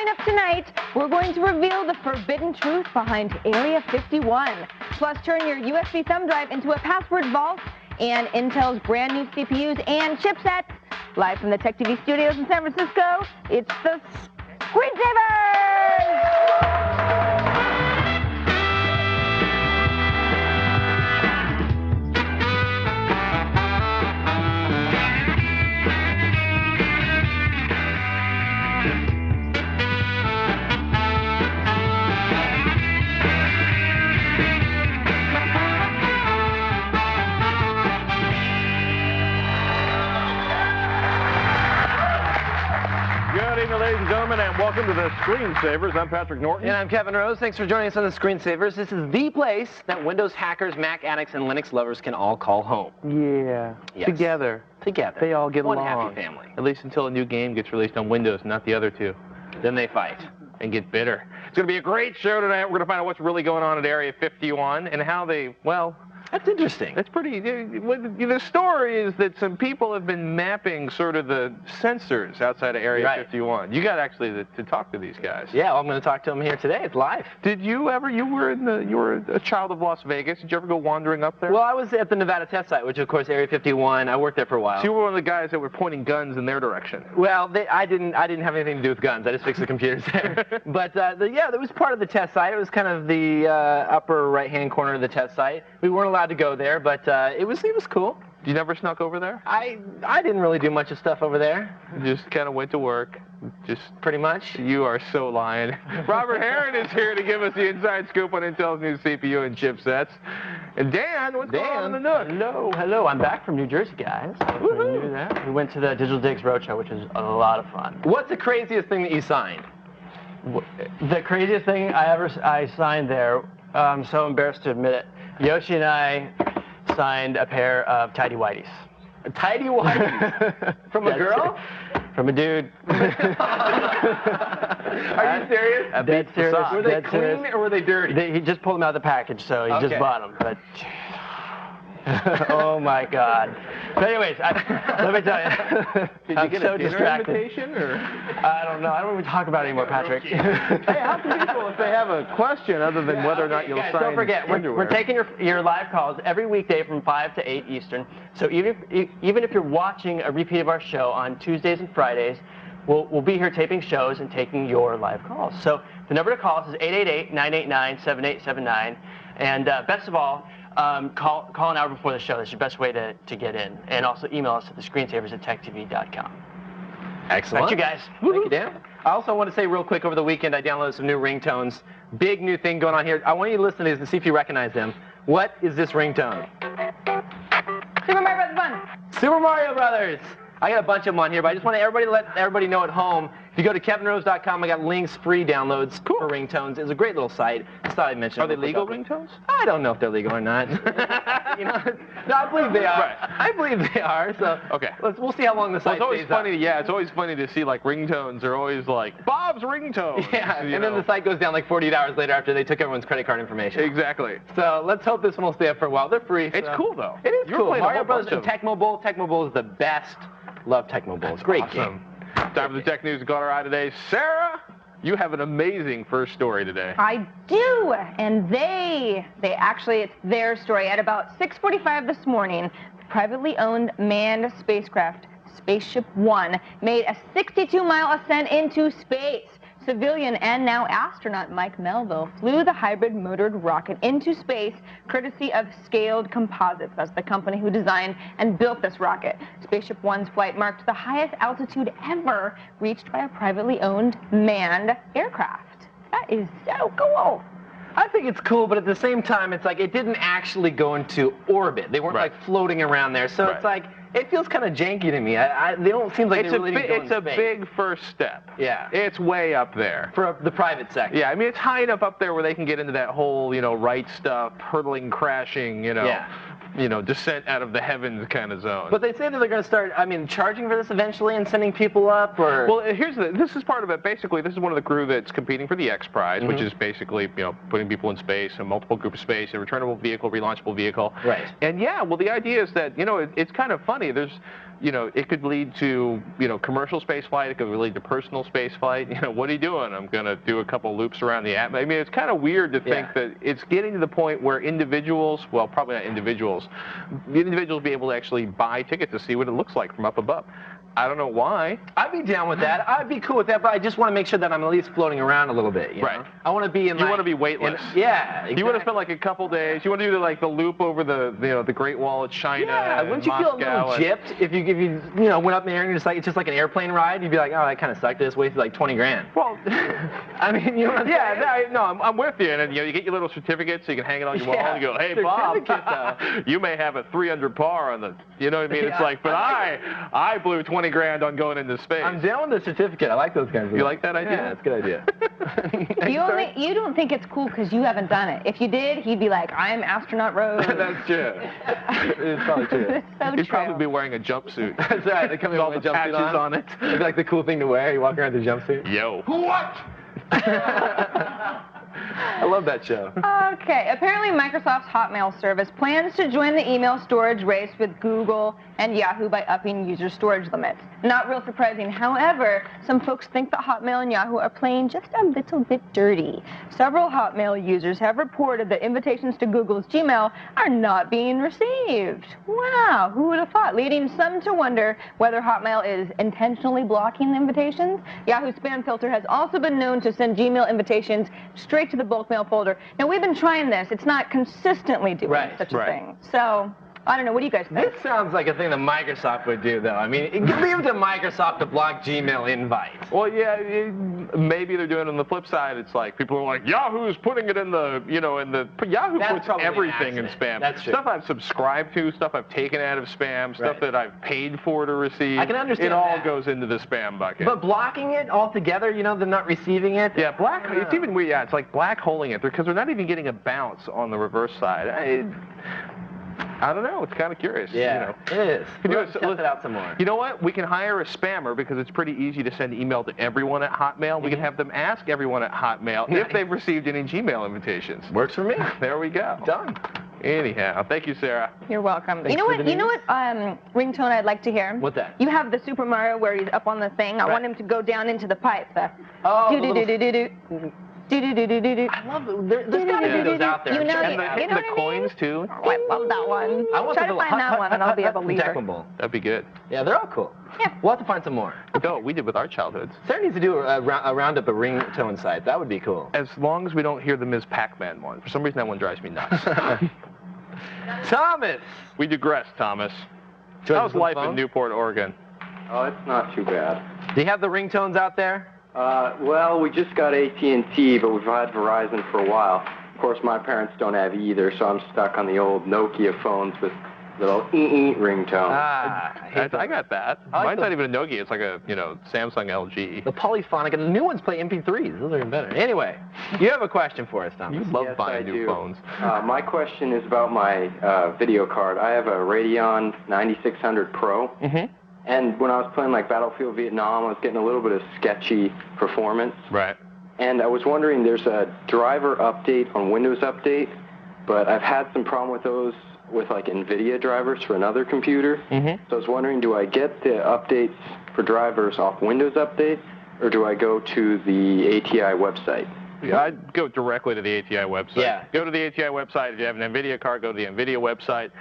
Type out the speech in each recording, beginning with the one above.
Coming up tonight, we're going to reveal the forbidden truth behind Area 51. Plus, turn your USB thumb drive into a password vault and Intel's brand new CPUs and chipsets. Live from the Tech TV studios in San Francisco, it's the Screensavers! Good evening, ladies and gentlemen, and welcome to the Screensavers. I'm Patrick Norton. And I'm Kevin Rose. Thanks for joining us on the Screensavers. This is the place that Windows hackers, Mac addicts, and Linux lovers can all call home. Yeah. Yes. Together. They all get One along. happy family. At least until a new game gets released on Windows, not the other two. Then they fight. And get bitter. It's going to be a great show tonight. We're going to find out what's really going on at Area 51 and how they, well... That's interesting. That's pretty... The story is that some people have been mapping sort of the sensors outside of Area 51. You got actually to talk to these guys. Yeah, well, I'm going to talk to them here today. It's live. Did you ever... You were a child of Las Vegas. Did you ever go wandering up there? Well, I was at the Nevada test site, which, of course, Area 51. I worked there for a while. So you were one of the guys that were pointing guns in their direction. Well, I didn't have anything to do with guns. I just fixed the computers there. But, yeah, that was part of the test site. It was kind of the upper right-hand corner of the test site. We weren't allowed to go there, but it was cool. You never snuck over there? I didn't really do much of stuff over there. Just kind of went to work. Just pretty much. You are so lying. Robert Heron is here to give us the inside scoop on Intel's new CPU and chipsets. And Dan, what's going on in the Nook? Hello. I'm back from New Jersey, guys. Woohoo! We went to the Digital Digs Roadshow, which was a lot of fun. What's the craziest thing that you signed? The craziest thing I signed there, I'm so embarrassed to admit it. Yoshi and I signed a pair of tidy whities. Tidy whities? From a girl? From a dude. Are you serious? Dead serious. Were they clean or were they dirty? He just pulled them out of the package, so he just bought them. But oh my God. But anyways, let me tell you. Did you get a dinner invitation, or? I don't know. I don't even talk about it anymore, Patrick. Hey, how can people, if they have a question other than whether or not you'll sign don't forget, we're taking your live calls every weekday from 5 to 8 Eastern. So even if you're watching a repeat of our show on Tuesdays and Fridays, we'll be here taping shows and taking your live calls. So the number to call us is 888-989-7879. And best of all, call an hour before the show. That's your best way to get in. And also email us at thescreensavers@techtv.com. Excellent. Thank you, guys. Thank you, Dan. I also want to say real quick, over the weekend I downloaded some new ringtones. Big new thing going on here. I want you to listen to these and see if you recognize them. What is this ringtone? Super Mario Brothers Fun. Super Mario Brothers. I got a bunch of them on here, but I just want to let everybody know at home. If you go to kevinrose.com, I got links, free downloads for ringtones. It's a great little site. Just thought I'd mention it. Are they legal ringtones? I don't know if they're legal or not. No, I believe they are. Right. I believe they are. So okay, we'll see how long the site stays up. Yeah, it's always funny to see like ringtones are always like Bob's ringtone. Yeah, and then the site goes down like 48 hours later after they took everyone's credit card information. Exactly. So let's hope this one will stay up for a while. They're free. It's cool though. It is cool. Mario Bros. And Tecmo Bowl. Tecmo Bowl is the best. Love Tecmo Bowl. It's a great game. Time for the tech news that caught our eye today. Sarah, you have an amazing first story today. I do, and it's their story. At about 6:45 this morning, the privately owned manned spacecraft Spaceship One made a 62-mile ascent into space. Civilian and now astronaut Mike Melville flew the hybrid motored rocket into space courtesy of Scaled Composites. That's the company who designed and built this rocket. Spaceship One's flight marked the highest altitude ever reached by a privately owned manned aircraft. That is so cool. I think it's cool, but at the same time, it's like it didn't actually go into orbit. They weren't like floating around there. So it's like, it feels kind of janky to me. They don't seem like they really need to go in space. It's a big first step. Yeah. It's way up there. For the private sector. Yeah, I mean, it's high enough up there where they can get into that whole, right stuff, hurtling, crashing, descent out of the heavens kind of zone. But they say that they're going to start, charging for this eventually and sending people up, or... Well, this is part of it. Basically, this is one of the crew that's competing for the X Prize, which is basically, putting people in space, a multiple group of space, a returnable vehicle, relaunchable vehicle. Right. And yeah, well, the idea is that, it's kind of funny. There's you know, it could lead to, you know, commercial space flight. It could lead to personal space flight. You know, what are you doing? I'm going to do a couple loops around the atmosphere. I mean, it's kind of weird to think that it's getting to the point where individuals, well, probably not individuals, the individuals be able to actually buy tickets to see what it looks like from up above. I don't know why. I'd be down with that. I'd be cool with that, but I just want to make sure that I'm at least floating around a little bit. You know? I want to be in. You want to be weightless. Yeah. Exactly. You want to spend like a couple days. You want to do the loop over the the Great Wall of China. Yeah. Wouldn't you Moscow feel a little gypped if you went up there and it's just like an airplane ride? You'd be like, oh, that kind of sucked. This wasted like 20 grand. Well, I mean, you know what I'm saying? I'm with you. And you get your little certificate so you can hang it on your wall and you go, hey Bob, you may have a 300 par on the. You know what I mean? It's like, but I blew 20 grand on going into space. I'm down with the certificate. I like those kinds of. You like that idea? Yeah, that's a good idea. You don't think it's cool because you haven't done it. If you did, he'd be like, I'm astronaut Rose. That's true. It's probably true. It's so He'd probably be wearing a jumpsuit. That's right. They come in with all with the a jumpsuit patches on it. It'd be like the cool thing to wear. You walk around with a jumpsuit. Yo. What? I love that show. Okay, apparently Microsoft's Hotmail service plans to join the email storage race with Google and Yahoo by upping user storage limits. Not real surprising. However, some folks think that Hotmail and Yahoo are playing just a little bit dirty. Several Hotmail users have reported that invitations to Google's Gmail are not being received. Wow, who would have thought? Leading some to wonder whether Hotmail is intentionally blocking the invitations. Yahoo spam filter has also been known to send Gmail invitations straight to the bulk mail folder. Now, we've been trying this. It's not consistently doing such a thing. So, I don't know. What do you guys think? This sounds like a thing that Microsoft would do, though. I mean, leave it to Microsoft to block Gmail invites. Well, yeah, maybe they're doing it on the flip side. It's like people are like, Yahoo's putting it in the, Yahoo puts everything in spam. That's true. Stuff I've subscribed to, stuff I've taken out of spam, stuff that I've paid for to receive. I can understand it all goes into the spam bucket. But blocking it altogether, them not receiving it? Yeah, it's even weird. Yeah, it's like black holing it because they're not even getting a bounce on the reverse side. I don't know. It's kind of curious. Yeah, it is. Let's test it out some more. You know what? We can hire a spammer because it's pretty easy to send email to everyone at Hotmail. We can have them ask everyone at Hotmail if they've received any Gmail invitations. Works for me. There we go. Done. Anyhow, thank you, Sarah. You're welcome. You know what ringtone I'd like to hear? What's that? You have the Super Mario where he's up on the thing. I want him to go down into the pipe. I love it. There's got to be those out there. And the coins, too. Oh, I love that one. Try to find that one, and I'll be able to leave her. That'd be good. Yeah, they're all cool. Yeah. We'll have to find some more. No, we did with our childhoods. Sarah needs to do a roundup of ringtone sites. That would be cool. As long as we don't hear the Ms. Pac-Man one. For some reason, that one drives me nuts. Thomas! We digress, Thomas. How's life in Newport, Oregon? Oh, it's not too bad. Do you have the ringtones out there? Well, we just got AT&T, but we've had Verizon for a while. Of course, my parents don't have either, so I'm stuck on the old Nokia phones with little ringtone. I got that. Mine's not even a Nokia. It's like a, Samsung LG. The polyphonic, and the new ones play MP3s. Those are even better. Anyway, you have a question for us, Thomas. You love buying new phones. My question is about my video card. I have a Radeon 9600 Pro. Mm-hmm. And when I was playing like Battlefield Vietnam, I was getting a little bit of sketchy performance. Right. And I was wondering, there's a driver update on Windows Update, but I've had some problem with those with like NVIDIA drivers for another computer. Mm-hmm. So I was wondering, do I get the updates for drivers off Windows Update, or do I go to the ATI website? I'd go directly to the ATI website. Yeah. Go to the ATI website. If you have an NVIDIA card, go to the NVIDIA website.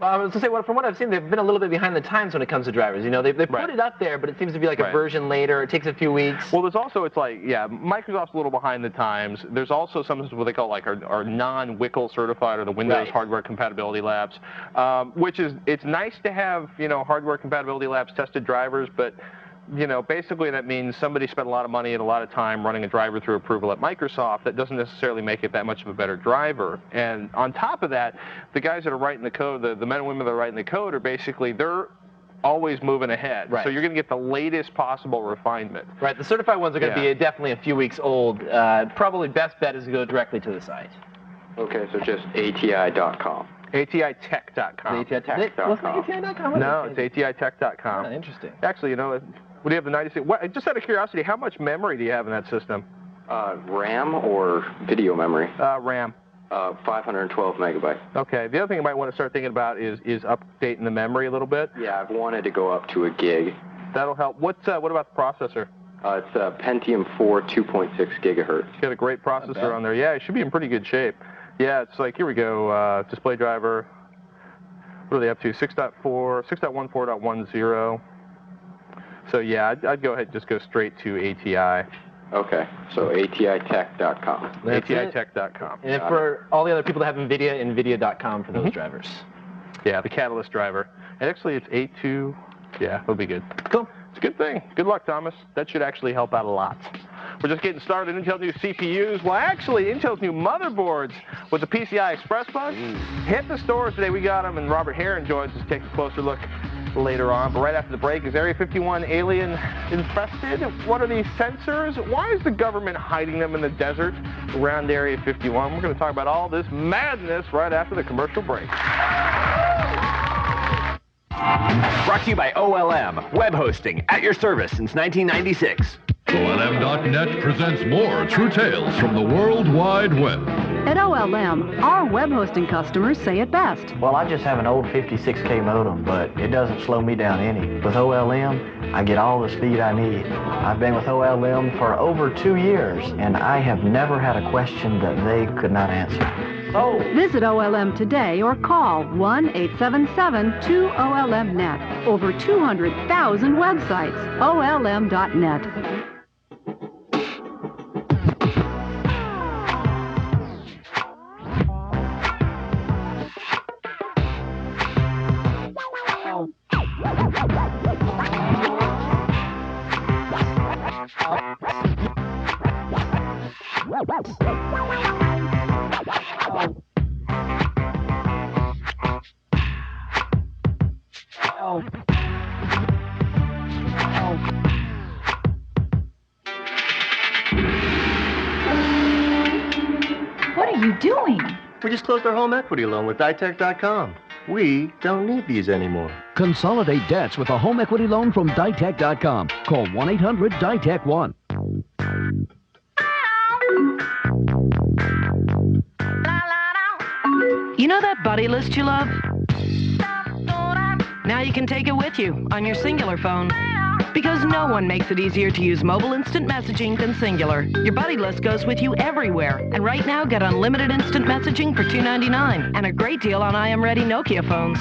I was going to say, from what I've seen, they've been a little bit behind the times when it comes to drivers. They put it up there, but it seems to be like a version later. It takes a few weeks. Well, there's also, Microsoft's a little behind the times. There's also something what they call like our non-WCL certified, or the Windows Hardware Compatibility Labs, which is, it's nice to have, Hardware Compatibility Labs tested drivers, but basically that means somebody spent a lot of money and a lot of time running a driver through approval at Microsoft. That doesn't necessarily make it that much of a better driver. And on top of that, the guys that are writing the code, the men and women that are writing the code are basically, they're always moving ahead. Right. So you're going to get the latest possible refinement. Right. The certified ones are going to be definitely a few weeks old. Probably best bet is to go directly to the site. Okay, so just ATI.com. ATItech.com. ATItech.com. Wasn't it ATI.com? No, it's ATItech.com. Oh, interesting. Actually, what do you have the 96? Just out of curiosity, how much memory do you have in that system? RAM or video memory? RAM. 512 megabytes. Okay. The other thing you might want to start thinking about is updating the memory a little bit. Yeah, I've wanted to go up to a gig. That'll help. What about the processor? It's a Pentium 4 2.6 gigahertz. It's got a great processor on there. Yeah, it should be in pretty good shape. Yeah, it's like, here we go, display driver. What are they up to? 6.14.10. So yeah, I'd go ahead and just go straight to ATI. Okay, so atitech.com. atitech.com. And for all the other people that have NVIDIA, NVIDIA.com for those drivers. Yeah, the Catalyst driver. And actually, it's A2. Yeah, it'll be good. Cool. It's a good thing. Good luck, Thomas. That should actually help out a lot. We're just getting started. Intel's new CPUs. Well, actually, Intel's new motherboards with the PCI Express bus. Hit the stores today. We got them, and Robert Heron joins us to take a closer look later on. But right after the break, is Area 51 alien infested? What are these sensors? Why is the government hiding them in the desert around Area 51? We're going to talk about all this madness right after the commercial break. Brought to you by OLM, web hosting at your service since 1996. OLM.net presents more true tales from the World Wide Web. At OLM, our web hosting customers say it best. Well, I just have an old 56K modem, but it doesn't slow me down any. With OLM, I get all the speed I need. I've been with OLM for over 2 years, and I have never had a question that they could not answer. Oh. Visit OLM today or call 1-877-2OLM-NET. Over 200,000 websites. OLM.net. What are you doing? We just closed our home equity loan with Ditech.com. We don't need these anymore. Consolidate debts with a home equity loan from Ditech.com. Call 1-800-DITECH-1. You know that buddy list you love? Now you can take it with you on your Singular phone. Because no one makes it easier to use mobile instant messaging than Singular. Your buddy list goes with you everywhere. And right now, get unlimited instant messaging for $2.99 and a great deal on I Am Ready Nokia phones.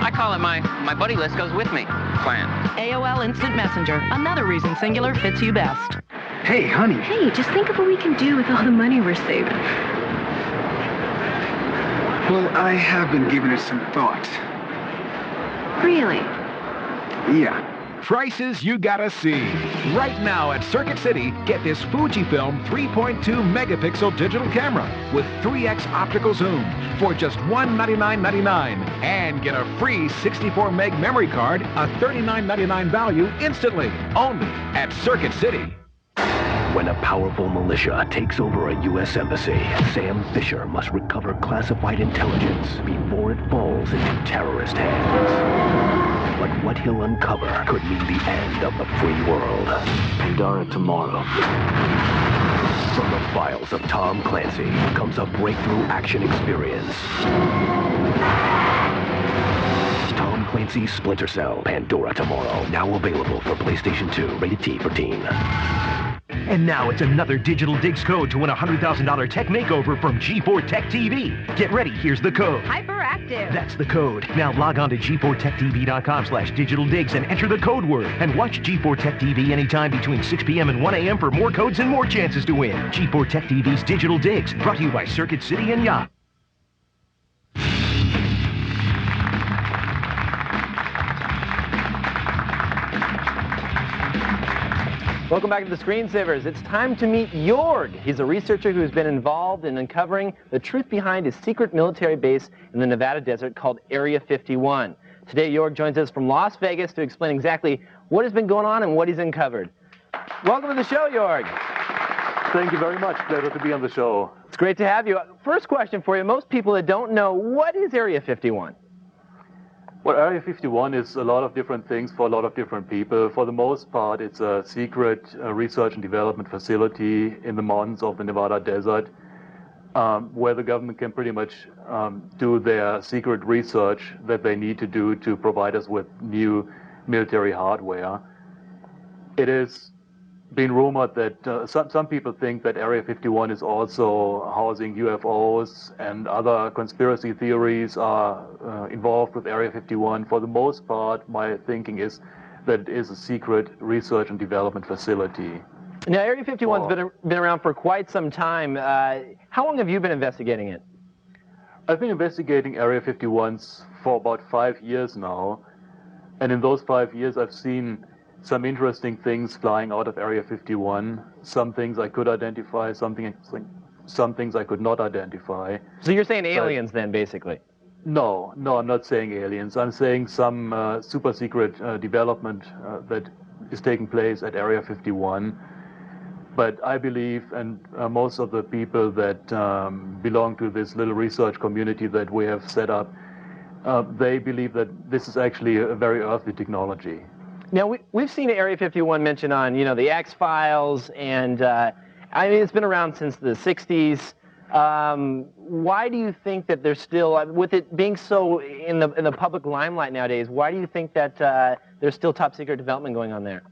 I call it my buddy list goes with me plan. AOL Instant Messenger. Another reason Singular fits you best. Hey, honey. Hey, just think of what we can do with all the money we're saving. Well, I have been giving it some thought. Really? Yeah. Prices you gotta see. Right now at Circuit City, get this Fujifilm 3.2 megapixel digital camera with 3x optical zoom for just $199.99 and get a free 64 meg memory card, a $39.99 value instantly, only at Circuit City. When a powerful militia takes over a U.S. embassy, Sam Fisher must recover classified intelligence before it falls into terrorist hands. But what he'll uncover could mean the end of the free world. Pandora tomorrow. From the files of Tom Clancy comes a breakthrough action experience. Tom Clancy's Splinter Cell, Pandora tomorrow. Now available for PlayStation 2, rated T for teen. And now it's another Digital Digs code to win a $100,000 tech makeover from G4 Tech TV. Get ready, here's the code. Hyperactive. That's the code. Now log on to g4techtv.com/digitaldigs and enter the code word. And watch G4 Tech TV anytime between 6 p.m. and 1 a.m. for more codes and more chances to win. G4 Tech TV's Digital Digs, brought to you by Circuit City and Yacht. Welcome back to the Screensavers. It's time to meet Jorg. He's a researcher who's been involved in uncovering the truth behind his secret military base in the Nevada desert called Area 51. Today, Jorg joins us from Las Vegas to explain exactly what has been going on and what he's uncovered. Welcome to the show, Jorg. Thank you very much. Pleasure to be on the show. It's great to have you. First question for you. Most people that don't know, what is Area 51? Well, Area 51 is a lot of different things for a lot of different people. For the most part, it's a secret research and development facility in the mountains of the Nevada desert. where the government can pretty much do their secret research that they need to do to provide us with new military hardware. It is been rumored that some people think that Area 51 is also housing UFOs, and other conspiracy theories are involved with Area 51. For the most part, my thinking is that it is a secret research and development facility. Now, Area 51's been around for quite some time. How long have you been investigating it? I've been investigating Area 51s for about 5 years now, and in those 5 years I've seen some interesting things flying out of Area 51. Some things I could identify, some things I could not identify. So you're saying aliens then, basically? No, I'm not saying aliens. I'm saying some super secret development that is taking place at Area 51. But I believe, and most of the people that belong to this little research community that we have set up, they believe that this is actually a very earthly technology. Now, we've seen Area 51 mentioned on, the X-Files, and I mean, it's been around since the 60s. Why do you think that there's still, with it being so in the public limelight nowadays, why do you think that there's still top secret development going on there?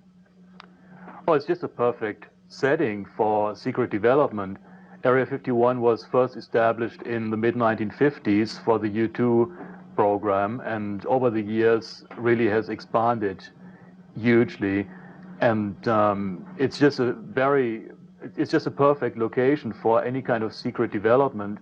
Oh, it's just a perfect setting for secret development. Area 51 was first established in the mid-1950s for the U-2 program, and over the years really has expanded hugely, and it's just a perfect location for any kind of secret development.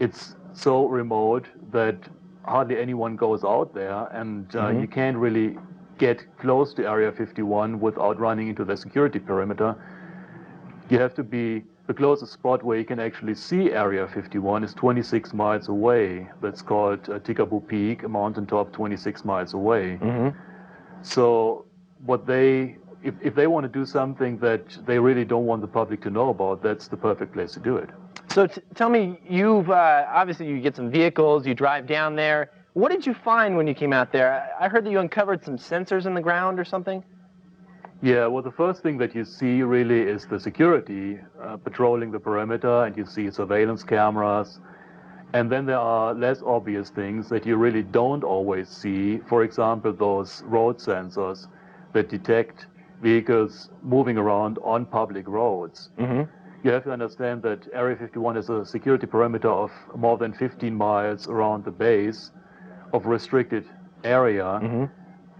It's so remote that hardly anyone goes out there, and you can't really get close to Area 51 without running into the security perimeter. You have to be, the closest spot where you can actually see Area 51 is 26 miles away. That's called Tikaboo Peak, a mountaintop 26 miles away. So what if they want to do something that they really don't want the public to know about, that's the perfect place to do it. So tell me, you've obviously you get some vehicles, you drive down there. What did you find when you came out there? I heard that you uncovered some sensors in the ground or something? Yeah, well, the first thing that you see really is the security patrolling the perimeter, and you see surveillance cameras. And then there are less obvious things that you really don't always see. For example, those road sensors that detect vehicles moving around on public roads. You have to understand that Area 51 is a security perimeter of more than 15 miles around the base of restricted area.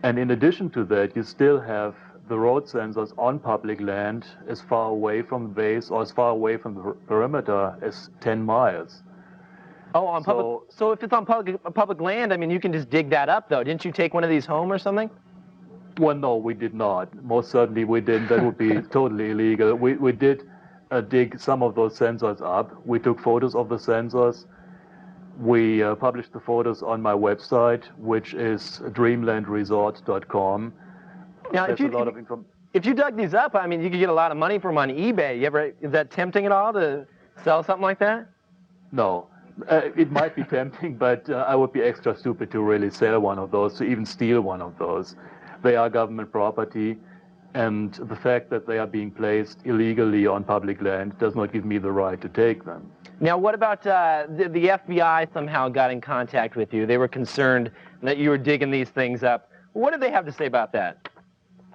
And in addition to that, you still have the road sensors on public land as far away from the base or as far away from the perimeter as 10 miles. Oh, on public. So if it's on public land, I mean, you can just dig that up, though. Didn't you take one of these home or something? Well, no, we did not. Most certainly we didn't. That would be totally illegal. We did dig some of those sensors up. We took photos of the sensors. We published the photos on my website, which is dreamlandresort.com. Now, if you dug these up, I mean, you could get a lot of money from them on eBay. Is that tempting at all to sell something like that? No. It might be tempting, but I would be extra stupid to really sell one of those, to even steal one of those. They are government property, and the fact that they are being placed illegally on public land does not give me the right to take them. Now, what about the FBI somehow got in contact with you? They were concerned that you were digging these things up. What did they have to say about that?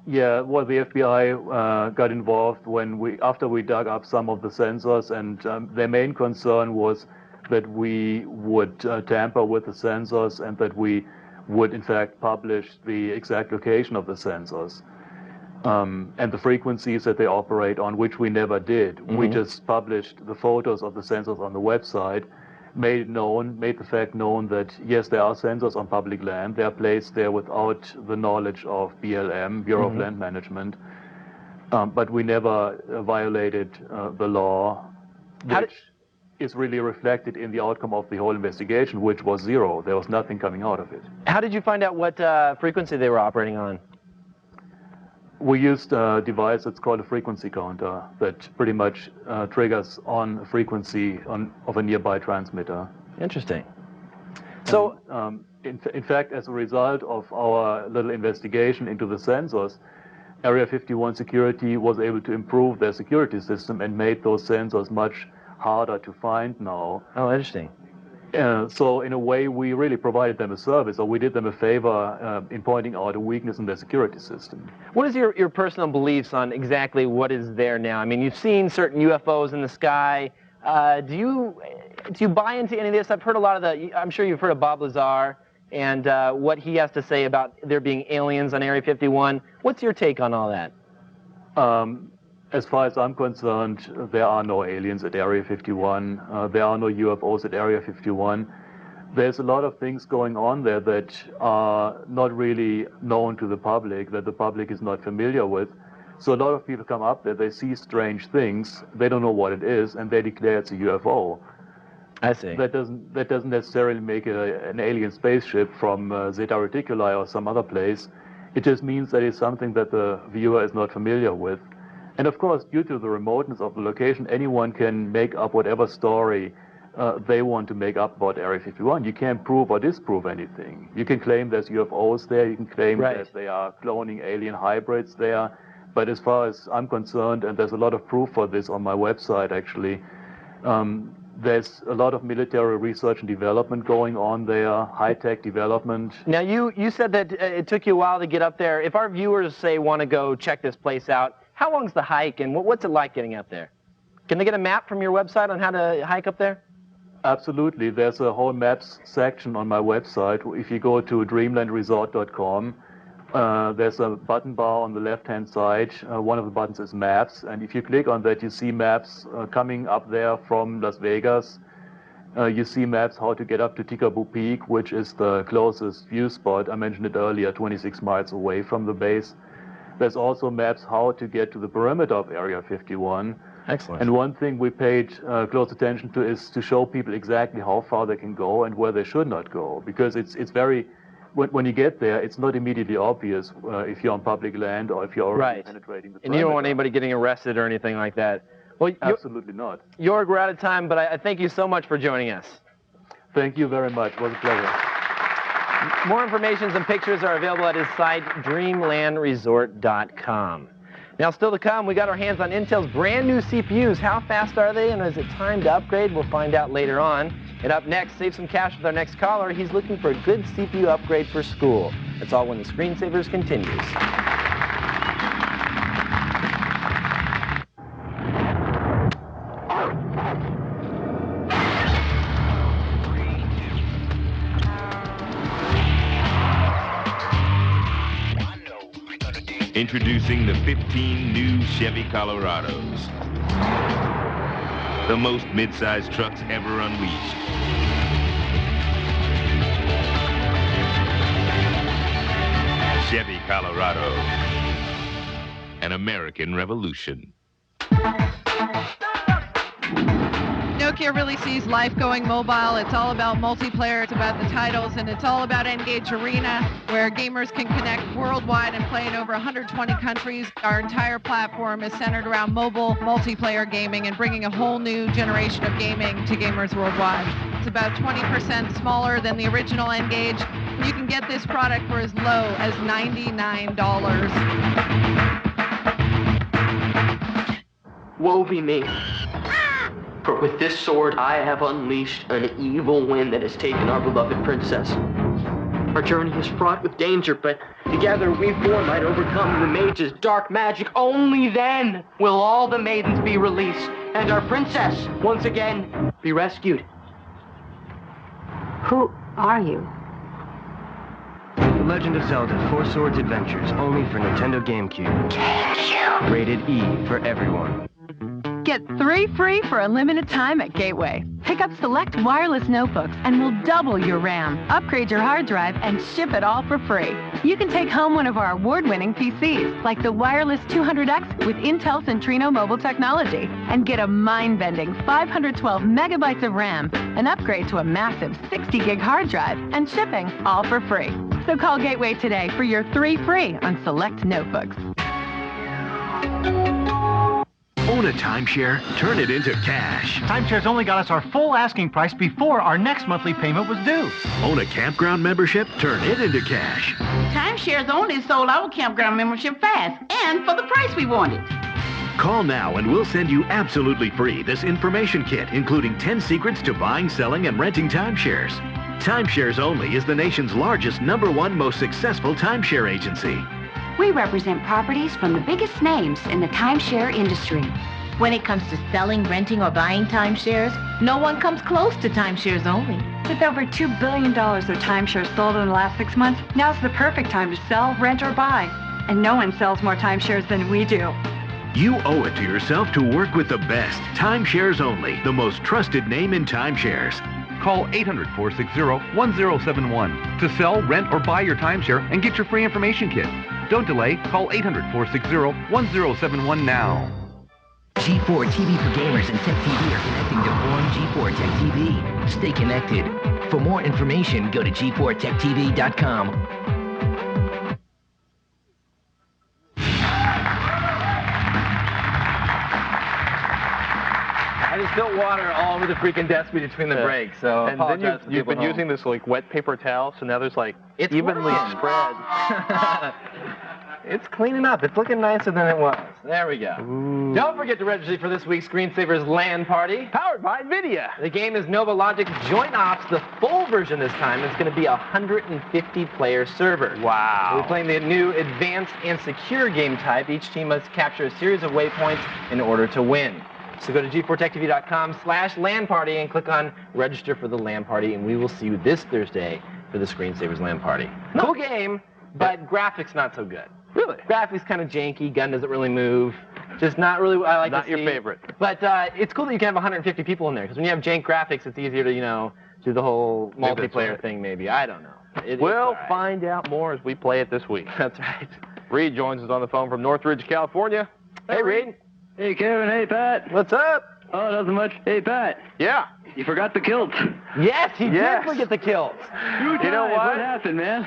Yeah, well, the FBI got involved after we dug up some of the sensors, and their main concern was that we would tamper with the sensors and that we would, in fact, publish the exact location of the sensors and the frequencies that they operate on, which we never did. We just published the photos of the sensors on the website, made the fact known that, yes, there are sensors on public land. They are placed there without the knowledge of BLM, Bureau of Land Management, but we never violated the law, which is really reflected in the outcome of the whole investigation, which was zero. There was nothing coming out of it. How did you find out what frequency they were operating on? We used a device that's called a frequency counter that pretty much triggers on a frequency of a nearby transmitter. Interesting. So, in fact, as a result of our little investigation into the sensors, Area 51 security was able to improve their security system and made those sensors much harder to find now. Oh, interesting. So in a way, we really provided them a service, or we did them a favor in pointing out a weakness in their security system. What is your personal beliefs on exactly what is there now? I mean, you've seen certain UFOs in the sky. Do you buy into any of this? I've heard a lot of I'm sure you've heard of Bob Lazar and what he has to say about there being aliens on Area 51. What's your take on all that? As far as I'm concerned, there are no aliens at Area 51. There are no UFOs at Area 51. There's a lot of things going on there that are not really known to the public, that the public is not familiar with. So a lot of people come up there, they see strange things, they don't know what it is, and they declare it's a UFO. I see. That doesn't necessarily make an alien spaceship from Zeta Reticuli or some other place. It just means that it's something that the viewer is not familiar with. And of course, due to the remoteness of the location, anyone can make up whatever story they want to make up about Area 51. You can't prove or disprove anything. You can claim there's UFOs there, you can claim that they are cloning alien hybrids there. But as far as I'm concerned, and there's a lot of proof for this on my website actually, there's a lot of military research and development going on there, high-tech development. Now, you said that it took you a while to get up there. If our viewers, say, want to go check this place out, how long's the hike, and what's it like getting up there? Can they get a map from your website on how to hike up there? Absolutely. There's a whole maps section on my website. If you go to dreamlandresort.com, there's a button bar on the left-hand side. One of the buttons is Maps, and if you click on that, you see maps coming up there from Las Vegas. You see maps how to get up to Tikaboo Peak, which is the closest view spot. I mentioned it earlier, 26 miles away from the base. There's also maps how to get to the perimeter of Area 51. Excellent. And one thing we paid close attention to is to show people exactly how far they can go and where they should not go, because it's very, when you get there, it's not immediately obvious if you're on public land or if you're already penetrating the perimeter. And you don't want anybody getting arrested or anything like that. Well, absolutely not. Jorg, we're out of time, but I thank you so much for joining us. Thank you very much. It was a pleasure. More information and pictures are available at his site, dreamlandresort.com. Now, still to come, we got our hands on Intel's brand new CPUs. How fast are they, and is it time to upgrade? We'll find out later on. And up next, save some cash with our next caller. He's looking for a good CPU upgrade for school. That's all when the Screensavers continues. Introducing the 15 new Chevy Colorados. The most mid-sized trucks ever unleashed. Chevy Colorado. An American revolution. Nokia really sees life going mobile. It's all about multiplayer, it's about the titles, and it's all about Engage Arena, where gamers can connect worldwide and play in over 120 countries. Our entire platform is centered around mobile multiplayer gaming and bringing a whole new generation of gaming to gamers worldwide. It's about 20% smaller than the original Engage. You can get this product for as low as $99. Woe be me. For with this sword I have unleashed an evil wind that has taken our beloved princess. Our journey is fraught with danger, but together we four might overcome the mage's dark magic. Only then will all the maidens be released, and our princess once again be rescued. Who are you? The Legend of Zelda: Four Swords Adventures, only for Nintendo GameCube. GameCube. Rated E for everyone. Get 3 free for a limited time at Gateway. Pick up select wireless notebooks and we'll double your RAM, upgrade your hard drive, and ship it all for free. You can take home one of our award-winning PCs, like the Wireless 200X with Intel Centrino mobile technology, and get a mind-bending 512 megabytes of RAM, an upgrade to a massive 60-gig hard drive, and shipping all for free. So call Gateway today for your 3 free on select notebooks. Own a timeshare, turn it into cash. Timeshares only got us our full asking price before our next monthly payment was due. Own a campground membership, turn it into cash. Timeshares only sold our campground membership fast and for the price we wanted. Call now and we'll send you absolutely free this information kit, including 10 secrets to buying, selling, and renting timeshares. Timeshares Only is the nation's largest, #1 most successful timeshare agency. We represent properties from the biggest names in the timeshare industry. When it comes to selling, renting, or buying timeshares, no one comes close to Timeshares Only. With over $2 billion of timeshares sold in the last 6 months, now's the perfect time to sell, rent, or buy. And no one sells more timeshares than we do. You owe it to yourself to work with the best. Timeshares Only, the most trusted name in timeshares. Call 800-460-1071 to sell, rent, or buy your timeshare and get your free information kit. Don't delay. Call 800-460-1071 now. G4 TV for gamers and Tech TV are connecting to Forum G4 Tech TV. Stay connected. For more information, go to g4techtv.com. I just spilled water all over the freaking desk between the breaks, so and then you've been using this like wet paper towel, so now there's like it's evenly spread. It's cleaning up. It's looking nicer than it was. There we go. Ooh. Don't forget to register for this week's Screensavers LAN party. Powered by NVIDIA. The game is Nova Logic Joint Ops, the full version this time. It's going to be a 150-player server. Wow. We're playing the new advanced and secure game type. Each team must capture a series of waypoints in order to win. So go to g4techtv.com/LAN party and click on register for the LAN party, and we will see you this Thursday for the Screensavers LAN party. Cool game, but graphics not so good. Really? Graphics kind of janky, gun doesn't really move. Just not really what I like to see. Not your favorite. But it's cool that you can have 150 people in there, because when you have jank graphics, it's easier to, do the whole multiplayer thing maybe. I don't know. We'll find out more as we play it this week. That's right. Reed joins us on the phone from Northridge, California. Hey, Reed. Hey, Kevin. Hey, Pat. What's up? Oh, nothing much. Hey, Pat. Yeah. You forgot the kilts. Yes, he did forget the kilts. You know what? What happened, man?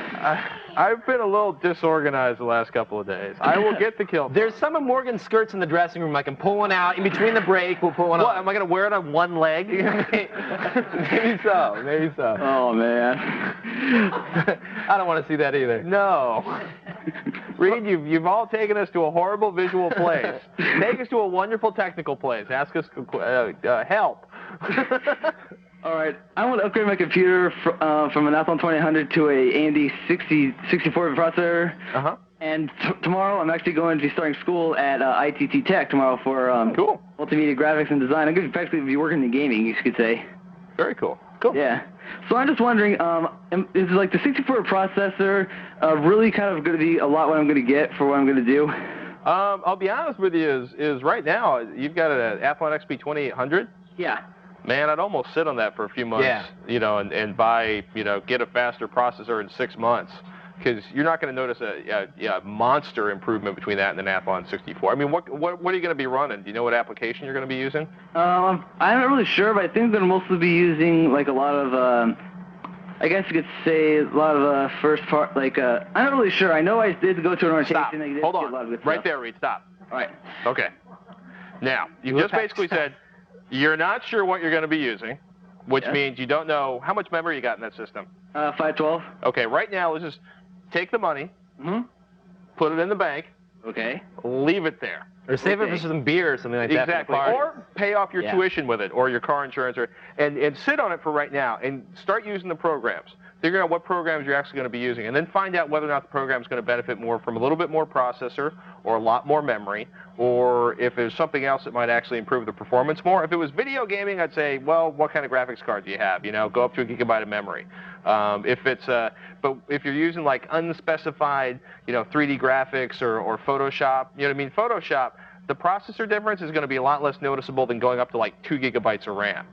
I've been a little disorganized the last couple of days. I will get the kilt. There's some of Morgan's skirts in the dressing room. I can pull one out. In between the break, we'll pull one out. What, am I going to wear it on one leg? Maybe so. Maybe so. Oh, man. I don't want to see that either. No. Reed, you've all taken us to a horrible visual place. Take us to a wonderful technical place. Ask us help. All right, I want to upgrade my computer from an Athlon 2000 to a AMD 64 processor. Uh-huh. And tomorrow I'm actually going to be starting school at ITT Tech tomorrow for cool. multimedia graphics and design. I'm going to practically be working in gaming, you could say. Very cool. Cool. Yeah. So I'm just wondering, is like the 64 processor really kind of going to be a lot what I'm going to get for what I'm going to do? I'll be honest with you, is right now you've got an Athlon XP 2800. Yeah. Man, I'd almost sit on that for a few months, and buy, get a faster processor in 6 months, because you're not going to notice a monster improvement between that and an Athlon 64. I mean, what are you going to be running? Do you know what application you're going to be using? I'm not really sure, but I think I'm going to mostly be using like a lot of, I guess you could say a lot of first part, like, I'm not really sure. I know I did go to an orientation. Stop. And Hold on. Right there, Reed. Stop. All right. Okay. Now, you just basically said you're not sure what you're going to be using, which means you don't know how much memory you got in that system. 512. Okay, right now, let's just take the money, put it in the bank, leave it there. Or save it for some beer or something like that. Exactly. Or pay off your tuition with it, or your car insurance, and sit on it for right now, and start using the programs. Figure out what programs you're actually going to be using, and then find out whether or not the program is going to benefit more from a little bit more processor, or a lot more memory, or if there's something else that might actually improve the performance more. If it was video gaming, I'd say, well, what kind of graphics card do you have? Go up to a gigabyte of memory. But if you're using like unspecified, 3D graphics or Photoshop, Photoshop, the processor difference is going to be a lot less noticeable than going up to like 2 gigabytes of RAM.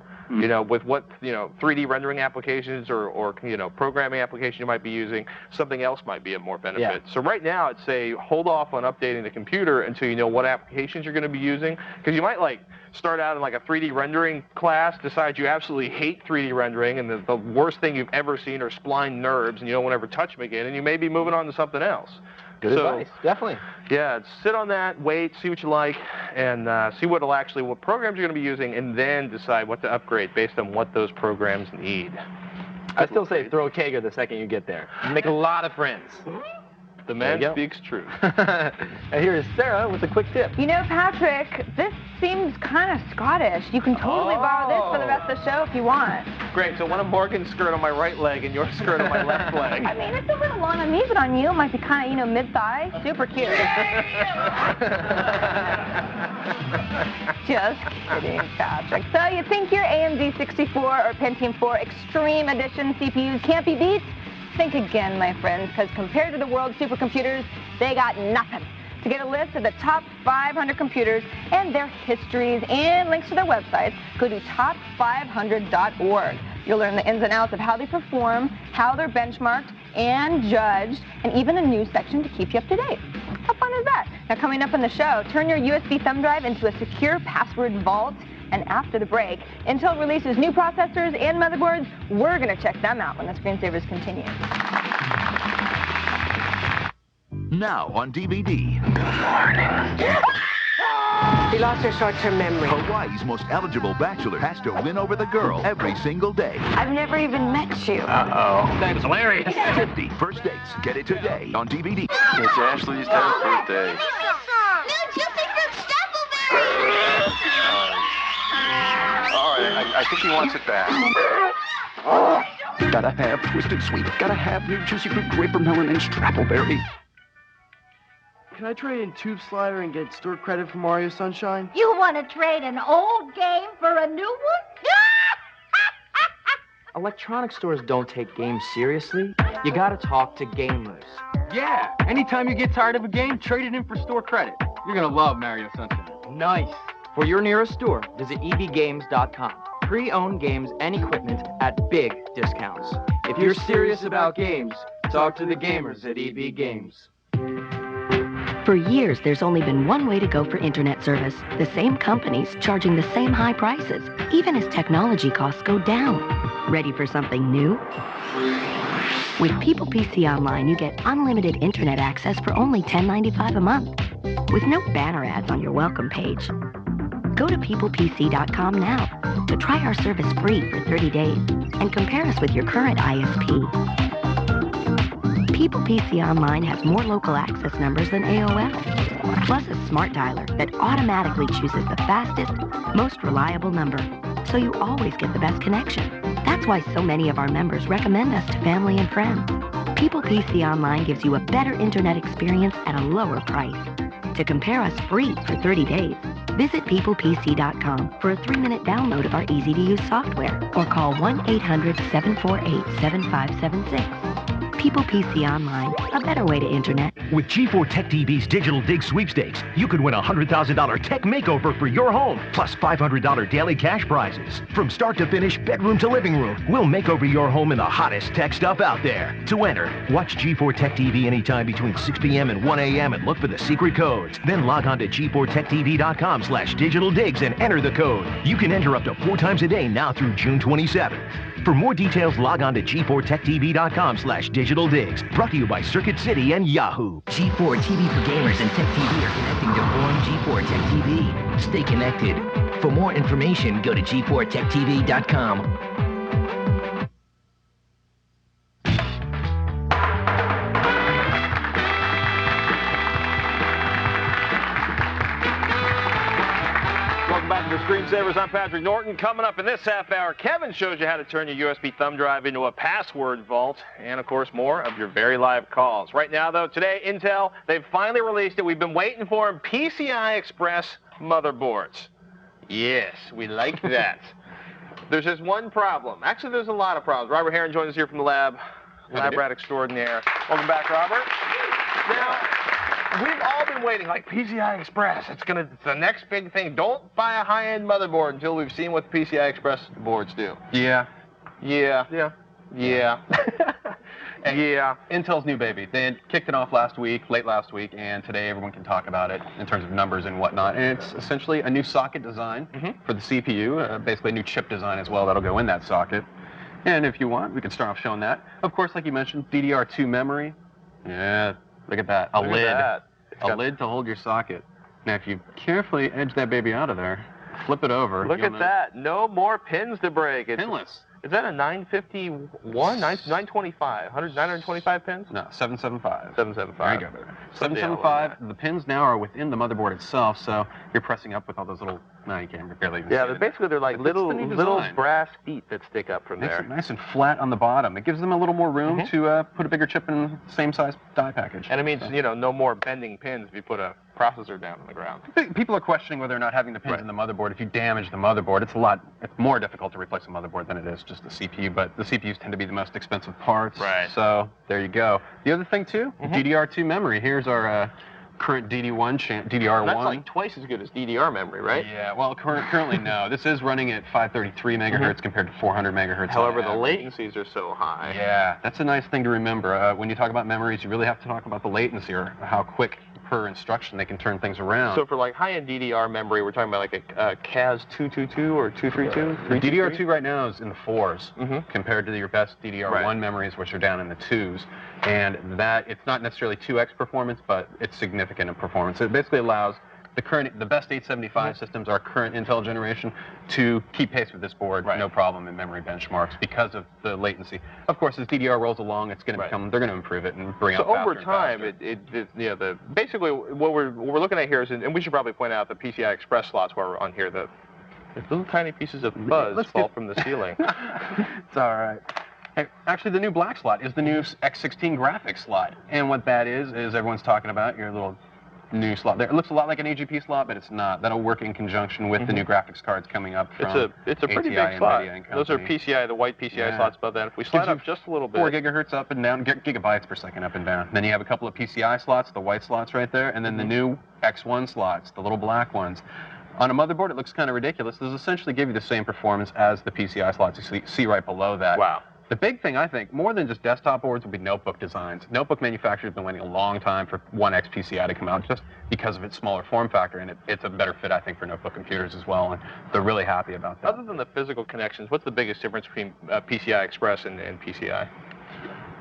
With what 3D rendering applications or programming application you might be using, something else might be of more benefit. So right now, I'd say hold off on updating the computer until you know what applications you're going to be using, because you might like start out in like a 3D rendering class, decide you absolutely hate 3D rendering, and the worst thing you've ever seen are spline NURBS, and you don't want to ever touch them again, and you may be moving on to something else. Good advice, definitely. Yeah, sit on that, wait, see what you like, and see what programs you're going to be using, and then decide what to upgrade based on what those programs need. I still say throw a kegger the second you get there. Make a lot of friends. The man speaks truth. And here is Sarah with a quick tip. You know, Patrick, this seems kind of Scottish. You can totally borrow this for the rest of the show if you want. Great. So one of Morgan's skirt on my right leg and your skirt on my left leg. I mean, it's a little long on me, but on you, it might be kind of, you know, mid-thigh. Super cute. Just kidding, Patrick. So you think your AMD 64 or Pentium 4 Extreme Edition CPUs can't be beat? Think again, my friends, because compared to the world's supercomputers, they got nothing. To get a list of the top 500 computers and their histories and links to their websites, go to top500.org. You'll learn the ins and outs of how they perform, how they're benchmarked and judged, and even a news section to keep you up to date. How fun is that? Now, coming up in the show, turn your USB thumb drive into a secure password vault. And after the break, Intel releases new processors and motherboards. We're going to check them out when the screensavers continue. Now on DVD. Good morning. He lost her short-term memory. Hawaii's most eligible bachelor has to win over the girl every single day. I've never even met you. Uh-oh. That is hilarious. 50 First Dates. Get it today on DVD. It's Ashley's 10th birthday. New Juicy Fruit Strawberry! All right, I think he wants it back. Gotta have Twisted Sweet. Gotta have new Juicy Fruit Grape Melon and Strappleberry. Can I trade in Tube Slider and get store credit for Mario Sunshine? You want to trade an old game for a new one? Electronic stores don't take games seriously. You gotta talk to gamers. Yeah, anytime you get tired of a game, trade it in for store credit. You're gonna love Mario Sunshine. Nice. For your nearest store, visit ebgames.com. Pre-owned games and equipment at big discounts. If you're serious about games, talk to the gamers at EB Games. For years, there's only been one way to go for internet service. The same companies charging the same high prices, even as technology costs go down. Ready for something new? With People PC Online, you get unlimited internet access for only $10.95 a month, with no banner ads on your welcome page. Go to peoplepc.com now to try our service free for 30 days and compare us with your current ISP. People PC Online has more local access numbers than AOL, plus a smart dialer that automatically chooses the fastest, most reliable number, so you always get the best connection. That's why so many of our members recommend us to family and friends. People PC Online gives you a better internet experience at a lower price. To compare us free for 30 days, visit peoplepc.com for a 3-minute download of our easy-to-use software or call 1-800-748-7576. People PC Online, a better way to internet. With G4 Tech TV's Digital Dig Sweepstakes, you could win a $100,000 tech makeover for your home, plus $500 daily cash prizes. From start to finish, bedroom to living room, we'll make over your home in the hottest tech stuff out there. To enter, watch G4 Tech TV anytime between 6 p.m. and 1 a.m. and look for the secret codes. Then log on to g4techtv.com/digitaldigs and enter the code. You can enter up to 4 times a day now through June 27th. For more details, log on to g4techtv.com/digitaldigs. Brought to you by Circuit City and Yahoo. G4 TV for gamers and Tech TV are connecting to form G4 Tech TV. Stay connected. For more information, go to g4techtv.com. Welcome back to the Screensavers. I'm Patrick Norton. Coming up in this half hour, Kevin shows you how to turn your USB thumb drive into a password vault, and of course more of your very live calls. Right now though, today Intel, they've finally released it. We've been waiting for them, PCI Express motherboards. Yes, we like that. There's just one problem. Actually, there's a lot of problems. Robert Heron joins us here from the lab rat extraordinaire. Welcome back, Robert. Now, we've all been waiting, like PCI Express. It's the next big thing. Don't buy a high-end motherboard until we've seen what the PCI Express boards do. Yeah. Yeah. Yeah. Yeah. Yeah. Intel's new baby. They had kicked it off late last week, and today everyone can talk about it in terms of numbers and whatnot. And it's essentially a new socket design for the CPU, basically a new chip design as well that'll go in that socket. And if you want, we can start off showing that. Of course, like you mentioned, DDR2 memory. Yeah, look at that. A lid. A lid to hold your socket. Now, if you carefully edge that baby out of there, flip it over. Look at that. No more pins to break. It's pinless. Is that a 951? 925? 925 pins? No, 775. 775. There you go. 775. The pins now are within the motherboard itself, so you're pressing up with all those little. No, you can't barely even see it. Basically they're like little brass feet that stick up from Makes there. it nice and flat on the bottom. It gives them a little more room to put a bigger chip in the same size die package. And it means, no more bending pins if you put a processor down on the ground. People are questioning whether or not having the pins in the motherboard, if you damage the motherboard, it's more difficult to replace a motherboard than it is just the CPU, but the CPUs tend to be the most expensive parts. Right. So there you go. The other thing too, DDR2 memory. Here's our current DDR1. That's like twice as good as DDR memory, right? Yeah, well, currently no. This is running at 533 megahertz compared to 400 megahertz. However, the latencies are so high. Yeah, that's a nice thing to remember. When you talk about memories, you really have to talk about the latency or how quick per instruction they can turn things around. So for like high-end DDR memory, we're talking about like a CAS 222 or 232? The DDR2 right now is in the 4s compared to your best DDR1 memories, which are down in the 2s. And that, it's not necessarily 2x performance, but it's significant in performance. It basically allows the best 875 systems, our current Intel generation, to keep pace with this board, no problem in memory benchmarks because of the latency. Of course, as DDR rolls along, it's going to become, they're going to improve it and bring up faster. So over time, basically what we're looking at here is, and we should probably point out the PCI Express slots while we're on here, the little tiny pieces of fuzz fall from the ceiling. It's all right. Hey, actually, the new black slot is the new X16 graphics slot. And what that is everyone's talking about your little new slot there. It looks a lot like an AGP slot, but it's not. That'll work in conjunction with the new graphics cards coming up from It's a pretty ATI, big slot. NVIDIA, Those are PCI, the white PCI slots above that. If we slide up just a little bit. 4 gigahertz up and down, gigabytes per second up and down. Then you have a couple of PCI slots, the white slots right there, and then the new X1 slots, the little black ones. On a motherboard, it looks kind of ridiculous. Those essentially give you the same performance as the PCI slots you see right below that. Wow. The big thing, I think, more than just desktop boards, will be notebook designs. Notebook manufacturers have been waiting a long time for 1X PCI to come out just because of its smaller form factor, and it's a better fit, I think, for notebook computers as well, and they're really happy about that. Other than the physical connections, what's the biggest difference between PCI Express and PCI?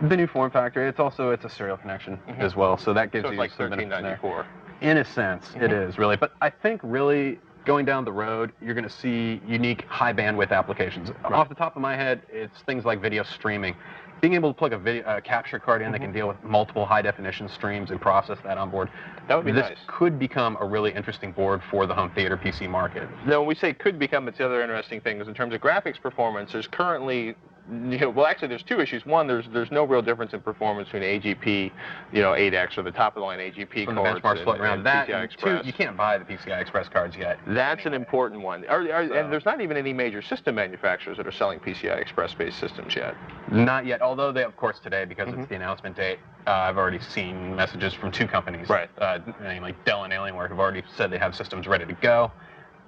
The new form factor, it's a serial connection as well, so that gives you like some benefits there. 1394. In a sense, it is, really. But I think, really, going down the road, you're going to see unique high bandwidth applications. Off the top of my head, it's things like video streaming. Being able to plug a capture card in that can deal with multiple high definition streams and process that on board. That would be nice. This could become a really interesting board for the home theater PC market. Now, when we say could become, it's the other interesting thing is in terms of graphics performance, there's currently, well, actually, there's two issues. One, there's no real difference in performance between AGP, 8X or the top of the line AGP From the cards benchmarks floating around. That, PCI Express. You can't buy the PCI Express cards yet. That's an important one. And there's not even any major system manufacturers that are selling PCI Express-based systems yet. Not yet, although they, of course, today, because it's the announcement date, I've already seen messages from two companies, namely Dell and Alienware, who've already said they have systems ready to go.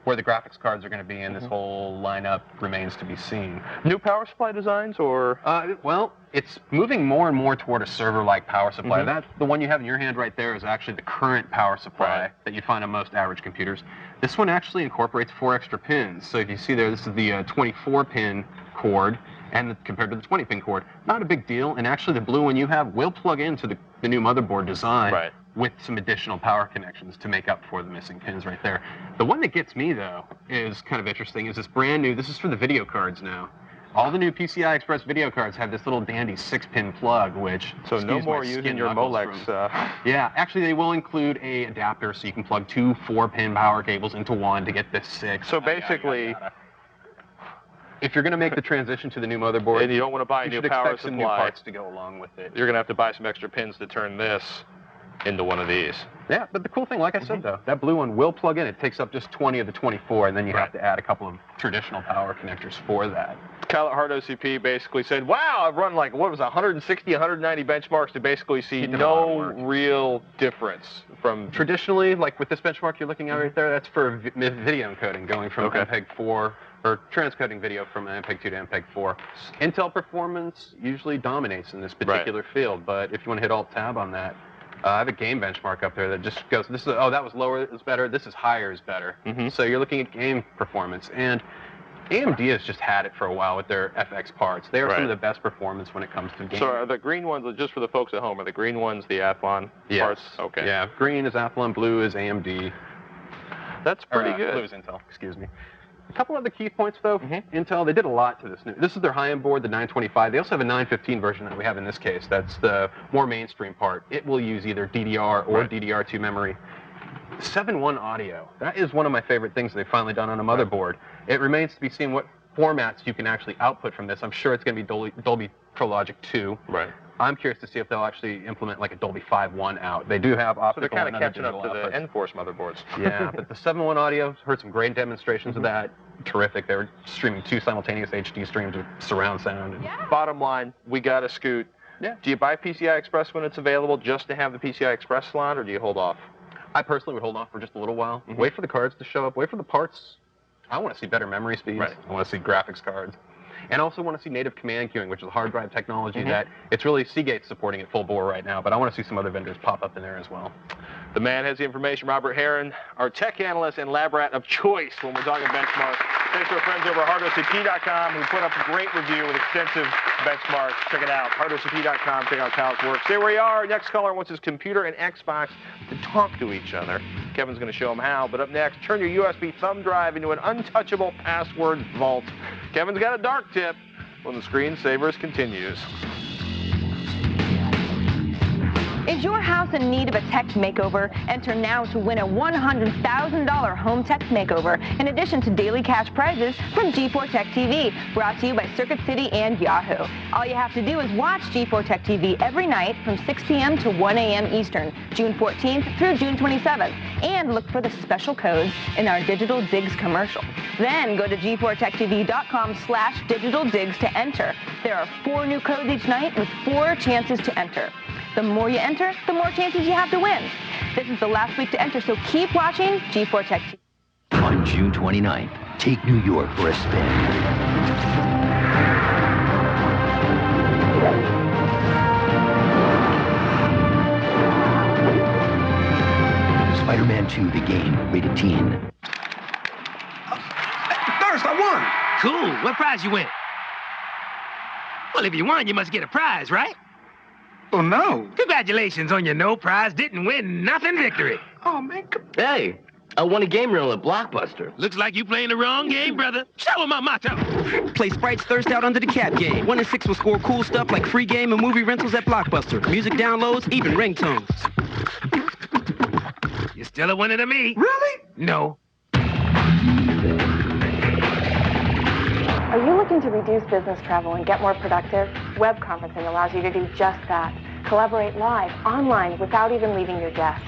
Where the graphics cards are going to be in this whole lineup remains to be seen. New power supply designs, or? Well, it's moving more and more toward a server-like power supply. The one you have in your hand right there is actually the current power supply that you find on most average computers. This one actually incorporates 4 extra pins. So if you see there, this is the 24-pin cord, and compared to the 20-pin cord, not a big deal. And actually, the blue one you have will plug into the new motherboard design with some additional power connections to make up for the missing pins right there. The one that gets me, though, is kind of interesting, is this brand new, this is for the video cards now. All the new PCI Express video cards have this little dandy 6-pin plug, which... So no more using your Molex... Yeah, actually they will include a adapter so you can plug 2 4-pin power cables into one to get this 6. So basically... If you're going to make the transition to the new motherboard, and you don't want to buy a new power supply, some new parts to go along with it. You're going to have to buy some extra pins to turn this into one of these. Yeah, but the cool thing, like I said, though, that blue one will plug in. It takes up just 20 of the 24, and then you have to add a couple of traditional power connectors for that. Kyle at Hard OCP basically said, wow, I've run like, 160, 190 benchmarks to basically see no real difference from... Traditionally, like with this benchmark you're looking at right there, that's for video encoding, going from MPEG 4, or transcoding video from MPEG 2 to MPEG 4. Intel performance usually dominates in this particular field, but if you want to hit Alt-Tab on that, I have a game benchmark up there that just goes, this is, that was lower is better, this is higher is better. So you're looking at game performance, and AMD has just had it for a while with their FX parts. They are some of the best performance when it comes to games. So are the green ones, just for the folks at home, are the green ones the Athlon parts? Okay. Yeah, green is Athlon, blue is AMD. That's pretty good. Blue is Intel, excuse me. A couple other key points, though. Intel, they did a lot to this. This is their high-end board, the 925. They also have a 915 version that we have in this case. That's the more mainstream part. It will use either DDR or DDR2 memory. 7.1 audio. That is one of my favorite things they've finally done on a motherboard. It remains to be seen what formats you can actually output from this. I'm sure it's going to be Dolby Pro Logic 2. Right. I'm curious to see if they'll actually implement like a Dolby 5.1 out. They do have optical. So they're kind of and other catching up to digital the outputs. N-Force motherboards. Yeah, but the 7.1 audio, heard some great demonstrations of that. Terrific. They were streaming 2 simultaneous HD streams with surround sound. And Bottom line, we got a Scoot. Yeah. Do you buy PCI Express when it's available just to have the PCI Express slot, or do you hold off? I personally would hold off for just a little while. Wait for the cards to show up. Wait for the parts. I want to see better memory speeds. I want to see graphics cards. And I also want to see native command queuing, which is a hard drive technology that it's really Seagate's supporting at full bore right now, but I want to see some other vendors pop up in there as well. The man has the information. Robert Heron, our tech analyst and lab rat of choice when we're talking benchmarks. Thanks to our friends over at hardocp.com who put up a great review with extensive benchmarks. Check it out. hardocp.com. Check out how it works. There we are. Next caller wants his computer and Xbox to talk to each other. Kevin's going to show him how. But up next, turn your USB thumb drive into an untouchable password vault. Kevin's got a dark tip when the screensavers continues. Is your house in need of a tech makeover? Enter now to win a $100,000 home tech makeover, in addition to daily cash prizes from G4 Tech TV, brought to you by Circuit City and Yahoo. All you have to do is watch G4 Tech TV every night from 6 p.m. to 1 a.m. Eastern, June 14th through June 27th, and look for the special codes in our Digital Digs commercial. Then go to g4techtv.com/Digital Digs to enter. There are 4 new codes each night with 4 chances to enter. The more you enter, the more chances you have to win. This is the last week to enter, so keep watching G4 Tech TV. On June 29th, take New York for a spin. Spider-Man 2, the game, rated teen. First, I won. Cool. What prize you win? Well, if you won, you must get a prize, right? Oh, no. Congratulations on your no prize, didn't win nothing victory. Oh, man. Hey, I won a game reel at Blockbuster. Looks like you playing the wrong game, brother. Show him my motto. Play Sprite's Thirst Out Under the Cap game. 1 in 6 will score cool stuff like free game and movie rentals at Blockbuster. Music downloads, even ringtones. You're still a winner to me. Really? No. Are you looking to reduce business travel and get more productive? Web conferencing allows you to do just that. Collaborate live, online, without even leaving your desk.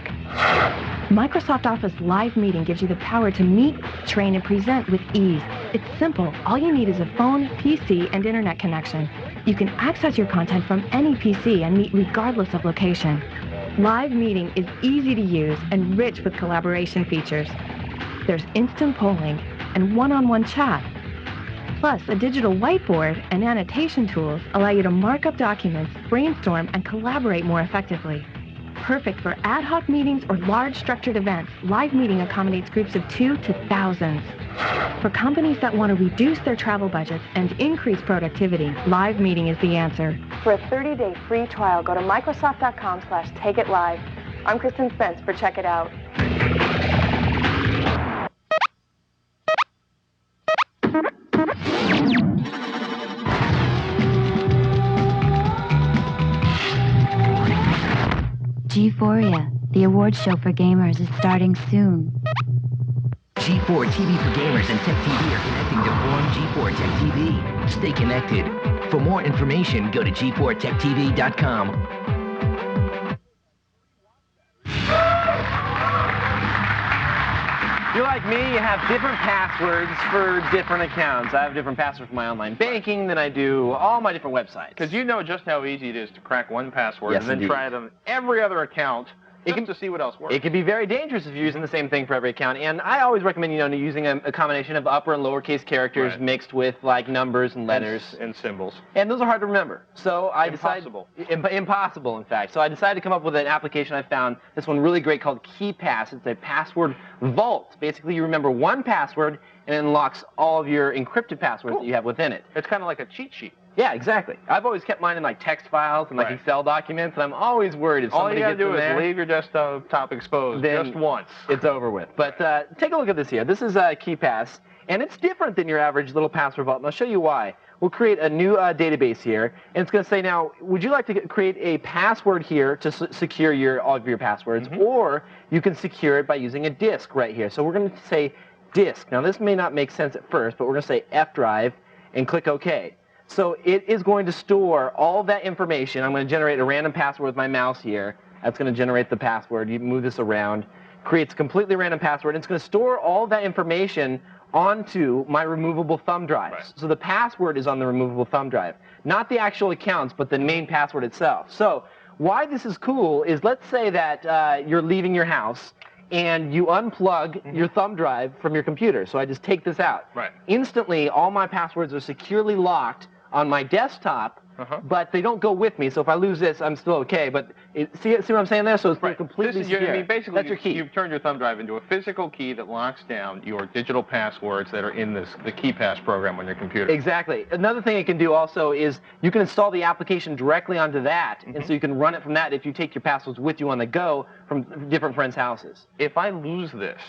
Microsoft Office Live Meeting gives you the power to meet, train, and present with ease. It's simple. All you need is a phone, PC, and internet connection. You can access your content from any PC and meet regardless of location. Live Meeting is easy to use and rich with collaboration features. There's instant polling and one-on-one chat. Plus, a digital whiteboard and annotation tools allow you to mark up documents, brainstorm, and collaborate more effectively. Perfect for ad hoc meetings or large structured events, Live Meeting accommodates groups of 2 to thousands. For companies that want to reduce their travel budgets and increase productivity, Live Meeting is the answer. For a 30-day free trial, go to Microsoft.com/TakeItLive. I'm Kristen Spence for Check It Out. G4ia, the award show for gamers, is starting soon. G4 TV for gamers and Tech TV are connecting to form G4 Tech TV. Stay connected. For more information, go to g4techtv.com. If you're like me, you have different passwords for different accounts. I have different passwords for my online banking than I do all my different websites. Because you know just how easy it is to crack one password and then indeed. try it on every other account to see what else works. It can be very dangerous if you're using the same thing for every account. And I always recommend, using a combination of upper and lowercase characters mixed with like numbers and letters. And symbols. And those are hard to remember. So I decided... Impossible, in fact. So I decided to come up with an application I found, this one really great, called KeyPass. It's a password vault. Basically, you remember one password and it unlocks all of your encrypted passwords that you have within it. It's kind of like a cheat sheet. Yeah, exactly. I've always kept mine in like text files and like Excel documents, and I'm always worried if somebody gets in there. All you gotta do is leave your desktop exposed then just once. It's over with. But take a look at this here. This is KeyPass, And it's different than your average little password vault, and I'll show you why. We'll create a new database here, and it's going to say, now, would you like to create a password here to secure all of your passwords, or you can secure it by using a disk right here. So we're going to say disk. Now, this may not make sense at first, but we're going to say F drive and click OK. So it is going to store all that information. I'm going to generate a random password with my mouse here. That's going to generate the password. You move this around, creates a completely random password, and it's going to store all that information onto my removable thumb drives. Right. So the password is on the removable thumb drive. Not the actual accounts, but the main password itself. So why this is cool is, let's say that you're leaving your house and you unplug your thumb drive from your computer. So I just take this out. Right. Instantly, all my passwords are securely locked on my desktop, but they don't go with me. So if I lose this, I'm still okay. But see what I'm saying there? So it's completely secure. I mean, basically, that's your key. You've turned your thumb drive into a physical key that locks down your digital passwords that are in the KeyPass program on your computer. Exactly. Another thing it can do also is you can install the application directly onto that, and so you can run it from that if you take your passwords with you on the go from different friends' houses. If I lose this,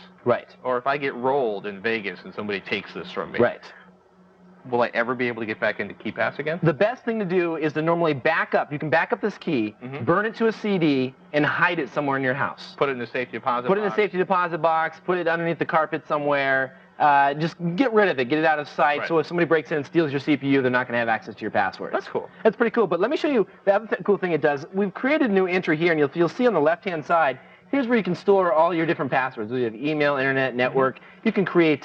or if I get rolled in Vegas and somebody takes this from me, will I ever be able to get back into KeyPass again? The best thing to do is to normally back up. You can back up this key, burn it to a CD, and hide it somewhere in your house. Put it in the safety deposit box. Put it in the safety deposit box. Put it underneath the carpet somewhere. Just get rid of it. Get it out of sight. So if somebody breaks in and steals your CPU, they're not going to have access to your passwords. That's cool. That's pretty cool. But let me show you the other cool thing it does. We've created a new entry here, and you'll see on the left-hand side, here's where you can store all your different passwords. We have email, internet, network. You can create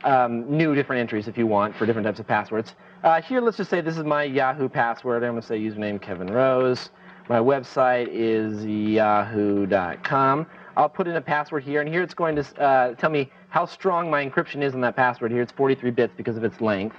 new different entries if you want for different types of passwords. Here, let's just say this is my Yahoo password. I'm going to say username Kevin Rose. My website is yahoo.com. I'll put in a password here, and here it's going to tell me how strong my encryption is on that password. Here it's 43 bits because of its length.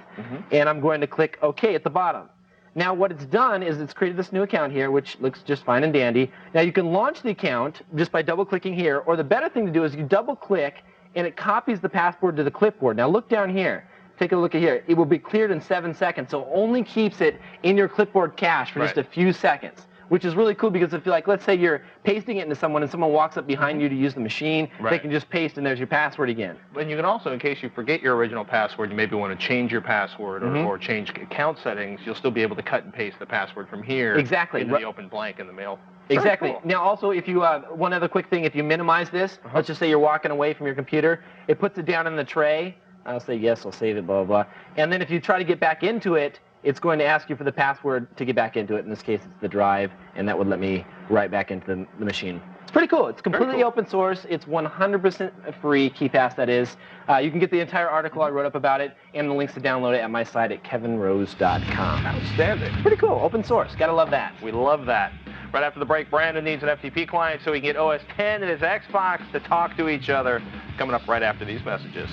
And I'm going to click OK at the bottom. Now what it's done is it's created this new account here, which looks just fine and dandy. Now you can launch the account just by double-clicking here, or the better thing to do is you double-click and it copies the password to the clipboard. Now look down here. Take a look at here. It will be cleared in 7 seconds, so it only keeps it in your clipboard cache for just a few seconds, which is really cool because if, like, let's say you're pasting it into someone and someone walks up behind you to use the machine, they can just paste and there's your password again. And you can also, in case you forget your original password, you maybe want to change your password or change account settings, you'll still be able to cut and paste the password from here into the open blank in the mail. Exactly. Cool. Now also, if you one other quick thing, if you minimize this, let's just say you're walking away from your computer, it puts it down in the tray. I'll say yes, I'll save it, blah, blah, blah. And then if you try to get back into it, it's going to ask you for the password to get back into it. In this case, it's the drive, and that would let me right back into the machine. It's pretty cool. It's completely open source. It's 100% free, KeyPass that is. You can get the entire article I wrote up about it and the links to download it at my site at kevinrose.com. Outstanding. Pretty cool. Open source. Gotta love that. We love that. Right after the break, Brandon needs an FTP client so he can get OS X and his Xbox to talk to each other. Coming up right after these messages.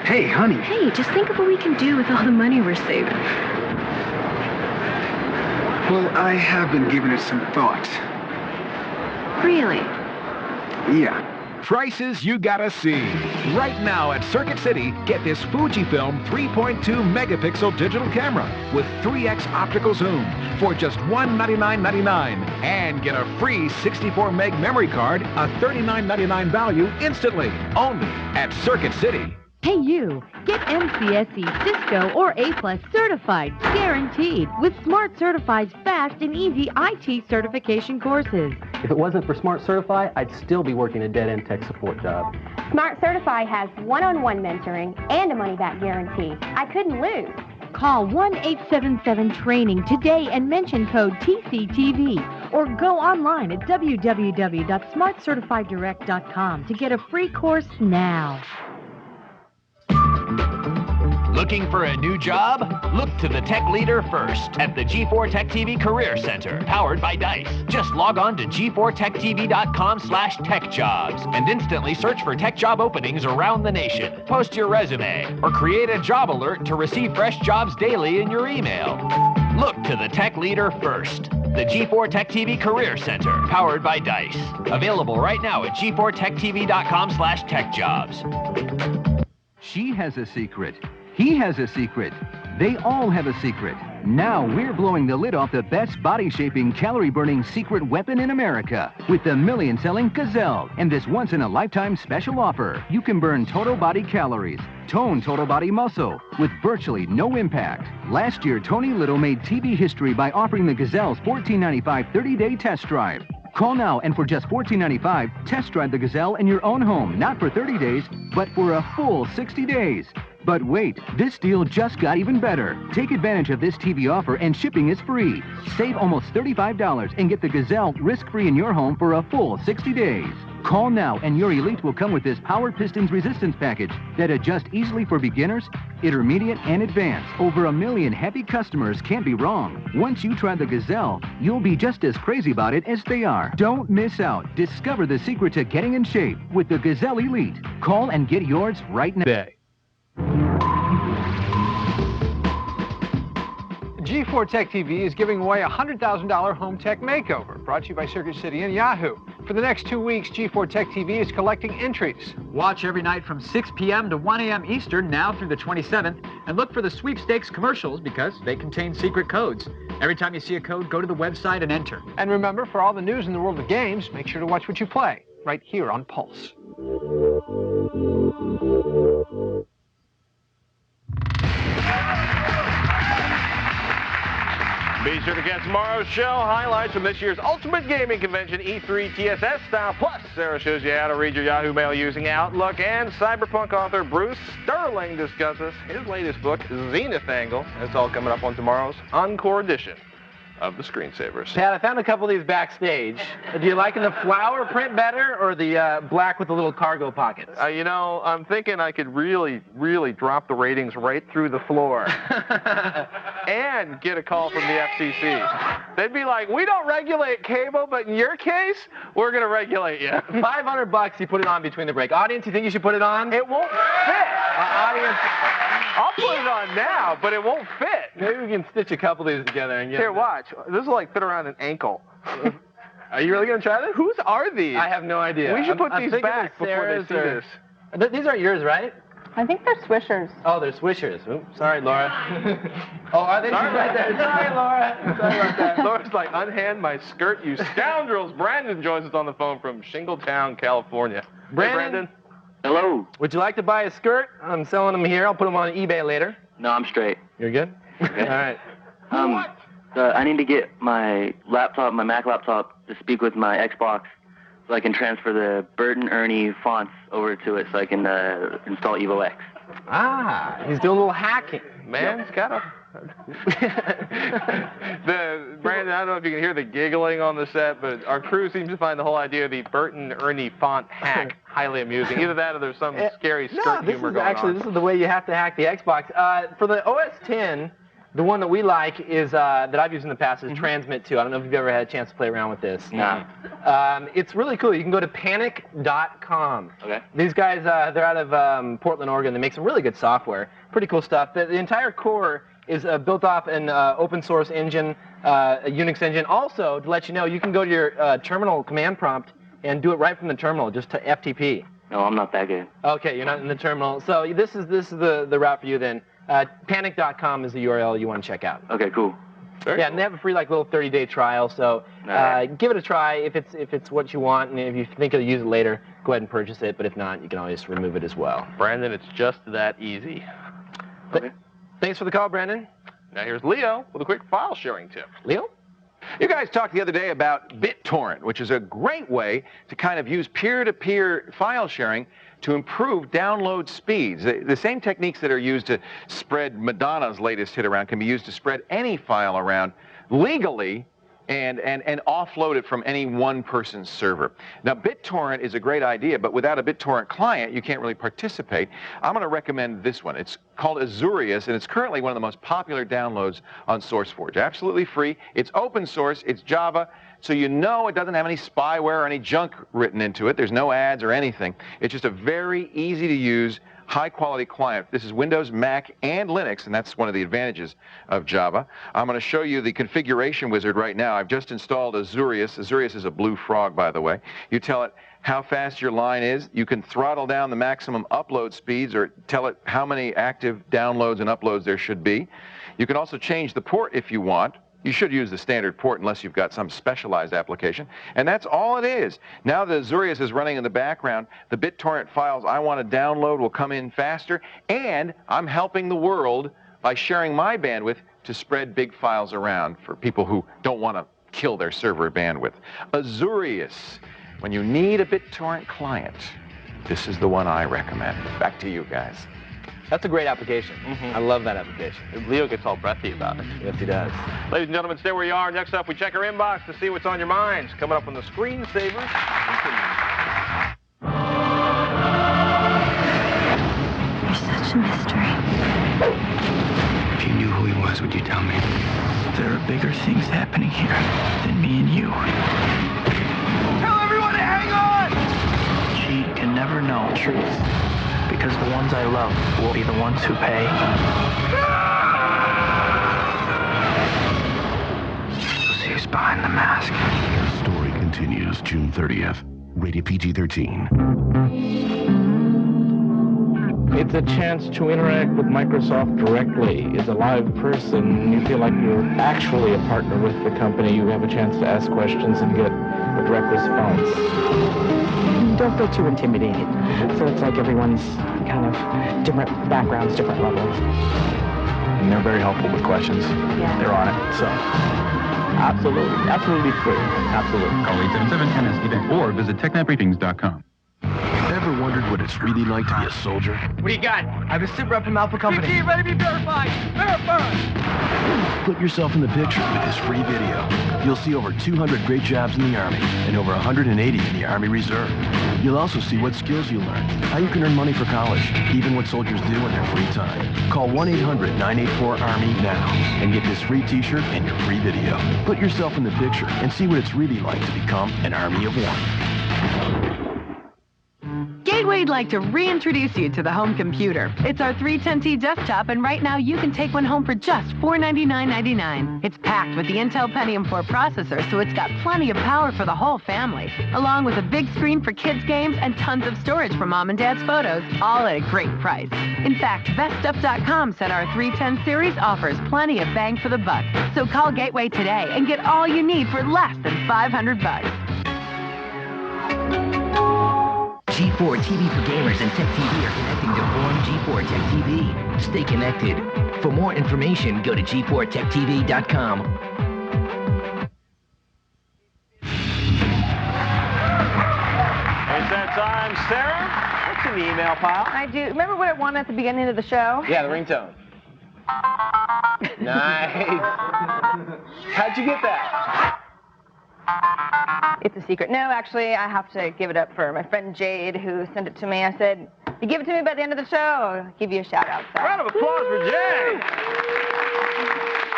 Hey, honey. Hey, just think of what we can do with all the money we're saving. Well, I have been giving it some thought. Really? Yeah. Prices you gotta see. Right now at Circuit City, get this Fujifilm 3.2 megapixel digital camera with 3x optical zoom for just $199.99 and get a free 64 meg memory card, a $39.99 value instantly, only at Circuit City. Hey you, get MCSE, Cisco, or A+ certified, guaranteed, with Smart Certified's fast and easy IT certification courses. If it wasn't for Smart Certify, I'd still be working a dead-end tech support job. Smart Certify has one-on-one mentoring and a money-back guarantee. I couldn't lose. Call 1-877-TRAINING today and mention code TCTV, or go online at www.smartcertifieddirect.com to get a free course now. Looking for a new job? Look to the tech leader first at the G4 Tech TV Career Center, powered by DICE. Just log on to g4techtv.com/techjobs and instantly search for tech job openings around the nation. Post your resume or create a job alert to receive fresh jobs daily in your email. Look to the tech leader first. The G4 Tech TV Career Center, powered by DICE. Available right now at g4techtv.com/techjobs. She has a secret. He has a secret. They all have a secret. Now we're blowing the lid off the best body-shaping, calorie-burning secret weapon in America with the million-selling Gazelle. And this once-in-a-lifetime special offer. You can burn total body calories, tone total body muscle with virtually no impact. Last year, Tony Little made TV history by offering the Gazelle's $14.95 30-day test drive. Call now and for just $14.95, test drive the Gazelle in your own home, not for 30 days, but for a full 60 days. But wait, this deal just got even better. Take advantage of this TV offer and shipping is free. Save almost $35 and get the Gazelle risk-free in your home for a full 60 days. Call now and your Elite will come with this Power Pistons Resistance Package that adjusts easily for beginners, intermediate, and advanced. Over 1 million happy customers can't be wrong. Once you try the Gazelle, you'll be just as crazy about it as they are. Don't miss out. Discover the secret to getting in shape with the Gazelle Elite. Call and get yours right now. G4 Tech TV is giving away a $100,000 home tech makeover, brought to you by Circuit City and Yahoo. For the next 2 weeks, G4 Tech TV is collecting entries. Watch every night from 6 p.m. to 1 a.m. Eastern, now through the 27th, and look for the sweepstakes commercials because they contain secret codes. Every time you see a code, go to the website and enter. And remember, for all the news in the world of games, make sure to watch what you play, right here on Pulse. Be sure to catch tomorrow's show. Highlights from this year's Ultimate Gaming Convention, E3 TSS style. Plus, Sarah shows you how to read your Yahoo Mail using Outlook. And cyberpunk author Bruce Sterling discusses his latest book, Zenith Angle. It's all coming up on tomorrow's Encore edition of the Screensavers. Pat, I found a couple of these backstage. Do you like the flower print better or the black with the little cargo pockets? You know, I'm thinking I could really drop the ratings right through the floor and get a call from the FCC. They'd be like, we don't regulate cable, but in your case, we're going to regulate you. $500, you put it on between the break. Audience, you think you should put it on? It won't fit. Audience, I'll put it on now, but it won't fit. Maybe we can stitch a couple of these together and get Here, watch. This will like fit around an ankle. Are you really going to try this? Whose are these? I have no idea. We should put these back before they see this. These aren't yours, right? I think they're Swishers. Oh, they're Swishers. Oops, sorry, Laura. Oh, are they? Sorry right there. Sorry, Laura. Sorry about that. Laura's like, unhand my skirt, you scoundrels. Brandon joins us on the phone from Shingletown, California. Brandon? Hey, Brandon. Hello. Would you like to buy a skirt? I'm selling them here. I'll put them on eBay later. No, I'm straight. You're good? Okay. All right. I need to get my laptop, my Mac laptop, to speak with my Xbox so I can transfer the Bert and Ernie fonts over to it so I can install Evo X. Ah, he's doing a little hacking. Man's got a... Brandon, I don't know if you can hear the giggling on the set, but our crew seems to find the whole idea of the Bert and Ernie font hack highly amusing. Either that or there's some scary skirt humor going on. This is the way you have to hack the Xbox. For the OS X, the one that we like is, that I've used in the past, is Transmit 2. I don't know if you've ever had a chance to play around with this. No. It's really cool. You can go to panic.com. Okay. These guys, they're out of Portland, Oregon. They make some really good software. Pretty cool stuff. The entire core is built off an open source engine, a Unix engine. Also, to let you know, you can go to your terminal command prompt and do it right from the terminal, just to FTP. No, I'm not that good. Okay, you're not in the terminal. So this is the route for you then. Panic.com is the URL you want to check out. Okay, cool. Yeah, and they have a free little 30-day trial. So give it a try if it's what you want, and if you think you'll use it later, go ahead and purchase it. But if not, you can always remove it as well. Brandon, it's just that easy. Okay. Thanks for the call, Brandon. Now here's Leo with a quick file sharing tip. Leo? You guys talked the other day about BitTorrent, which is a great way to kind of use peer-to-peer file sharing to improve download speeds. The same techniques that are used to spread Madonna's latest hit around can be used to spread any file around legally and offload it from any one person's server. Now, BitTorrent is a great idea, but without a BitTorrent client, you can't really participate. I'm going to recommend this one. It's called Azurius, and it's currently one of the most popular downloads on SourceForge. Absolutely free. It's open source. It's Java, so you know it doesn't have any spyware or any junk written into it. There's no ads or anything. It's just a very easy to use, high-quality client. This is Windows, Mac, and Linux, and that's one of the advantages of Java. I'm going to show you the configuration wizard right now. I've just installed Azurius. Azurius is a blue frog, by the way. You tell it how fast your line is. You can throttle down the maximum upload speeds or tell it how many active downloads and uploads there should be. You can also change the port if you want. You should use the standard port unless you've got some specialized application. And that's all it is. Now the Azurius is running in the background. The BitTorrent files I want to download will come in faster. And I'm helping the world by sharing my bandwidth to spread big files around for people who don't want to kill their server bandwidth. Azurius. When you need a BitTorrent client, this is the one I recommend. Back to you guys. That's a great application. I love that application. Leo gets all breathy about it. Yes, he does. Ladies and gentlemen, stay where you are. Next up, we check our inbox to see what's on your minds. Coming up on the Screensavers. You're such a mystery. If you knew who he was, would you tell me? There are bigger things happening here than me and you. Tell everyone to hang on! She can never know the truth, because the ones I love will be the ones who pay. See who's behind the mask. The story continues June 30th. Rated PG-13. It's a chance to interact with Microsoft directly. As a live person, you feel like you're actually a partner with the company. You have a chance to ask questions and get a direct response. Don't feel too intimidated. So it's like everyone's kind of different backgrounds, different levels. And they're very helpful with questions. Yeah. They're on it, so absolutely free. Absolutely. Call 877-10-EVENT or visit technetbriefings.com. Ever wondered what it's really like to be a soldier? What do you got? I have a sit rep from Alpha Company. BT, ready to be verified! Verified! Put yourself in the picture with this free video. You'll see over 200 great jobs in the Army and over 180 in the Army Reserve. You'll also see what skills you learn, how you can earn money for college, even what soldiers do in their free time. Call 1-800-984-ARMY now and get this free t-shirt and your free video. Put yourself in the picture and see what it's really like to become an Army of One. Gateway'd like to reintroduce you to the home computer. It's our 310T desktop, and right now you can take one home for just $499.99. It's packed with the Intel Pentium 4 processor, so it's got plenty of power for the whole family, along with a big screen for kids' games and tons of storage for mom and dad's photos, all at a great price. In fact, beststuff.com said our 310 series offers plenty of bang for the buck. So call Gateway today and get all you need for less than $500. G4 TV for gamers and Tech TV are connecting to Forum G4 Tech TV. Stay connected. For more information, go to g4techtv.com. It's that time, Sarah. What's in the email pile? I do. Remember what it wanted at the beginning of the show? Yeah, the ringtone. Nice. How'd you get that? It's a secret. No, actually, I have to give it up for my friend Jade, who sent it to me. I said, if you give it to me by the end of the show, I'll give you a shout-out. So. Round of applause for Jade.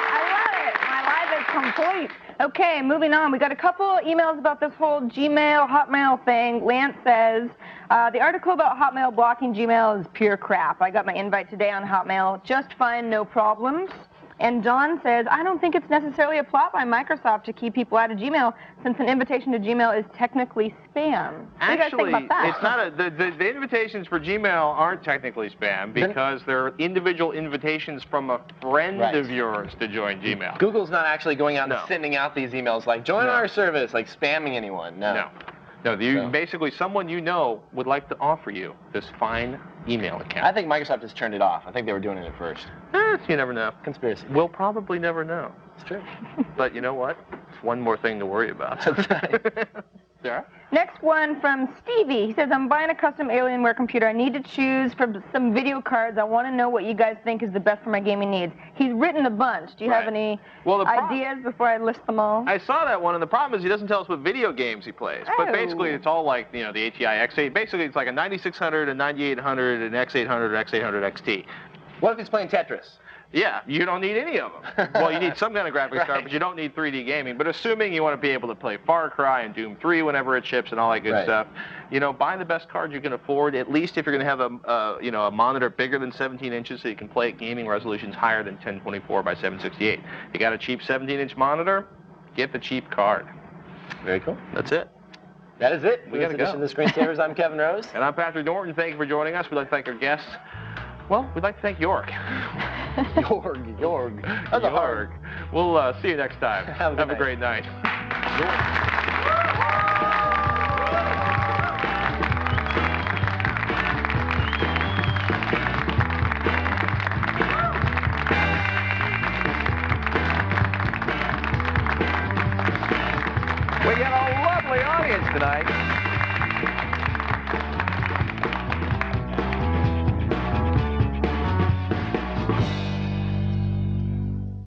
I love it. My life is complete. Okay, moving on. We got a couple emails about this whole Gmail, Hotmail thing. Lance says, the article about Hotmail blocking Gmail is pure crap. I got my invite today on Hotmail. Just fine, no problems. And Don says, I don't think it's necessarily a plot by Microsoft to keep people out of Gmail, since an invitation to Gmail is technically spam. What do you guys think about that? It's not the invitations for Gmail aren't technically spam because they're individual invitations from a friend of yours to join Gmail. Google's not actually going out and sending out these emails like, join our service, like spamming anyone. No. Basically, someone you know would like to offer you this fine email account. I think Microsoft just turned it off. I think they were doing it at first. You never know. Conspiracy. We'll probably never know. It's true. But you know what? It's one more thing to worry about. Sarah? Next one from Stevie. He says, I'm buying a custom Alienware computer. I need to choose from some video cards. I want to know what you guys think is the best for my gaming needs. He's written a bunch. Do you have any ideas before I list them all? I saw that one, and the problem is he doesn't tell us what video games he plays. But basically, it's all like, the ATI X8. Basically, it's like a 9600, a 9800, an X800, or X800 XT. What if he's playing Tetris? Yeah, you don't need any of them. Well, you need some kind of graphics card, but you don't need 3D gaming. But assuming you want to be able to play Far Cry and Doom 3 whenever it ships and all that good stuff, buy the best card you can afford, at least if you're going to have a monitor bigger than 17 inches so you can play at gaming resolutions higher than 1024 by 768. You got a cheap 17-inch monitor, get the cheap card. Very cool. That's it. That is it. We got to go. This edition of the Screensavers. I'm Kevin Rose. And I'm Patrick Norton. Thank you for joining us. We'd like to thank our guests. Well, we'd like to thank York. Jorg. That's a Jorg. We'll see you next time. Have a great night. We got a lovely audience tonight.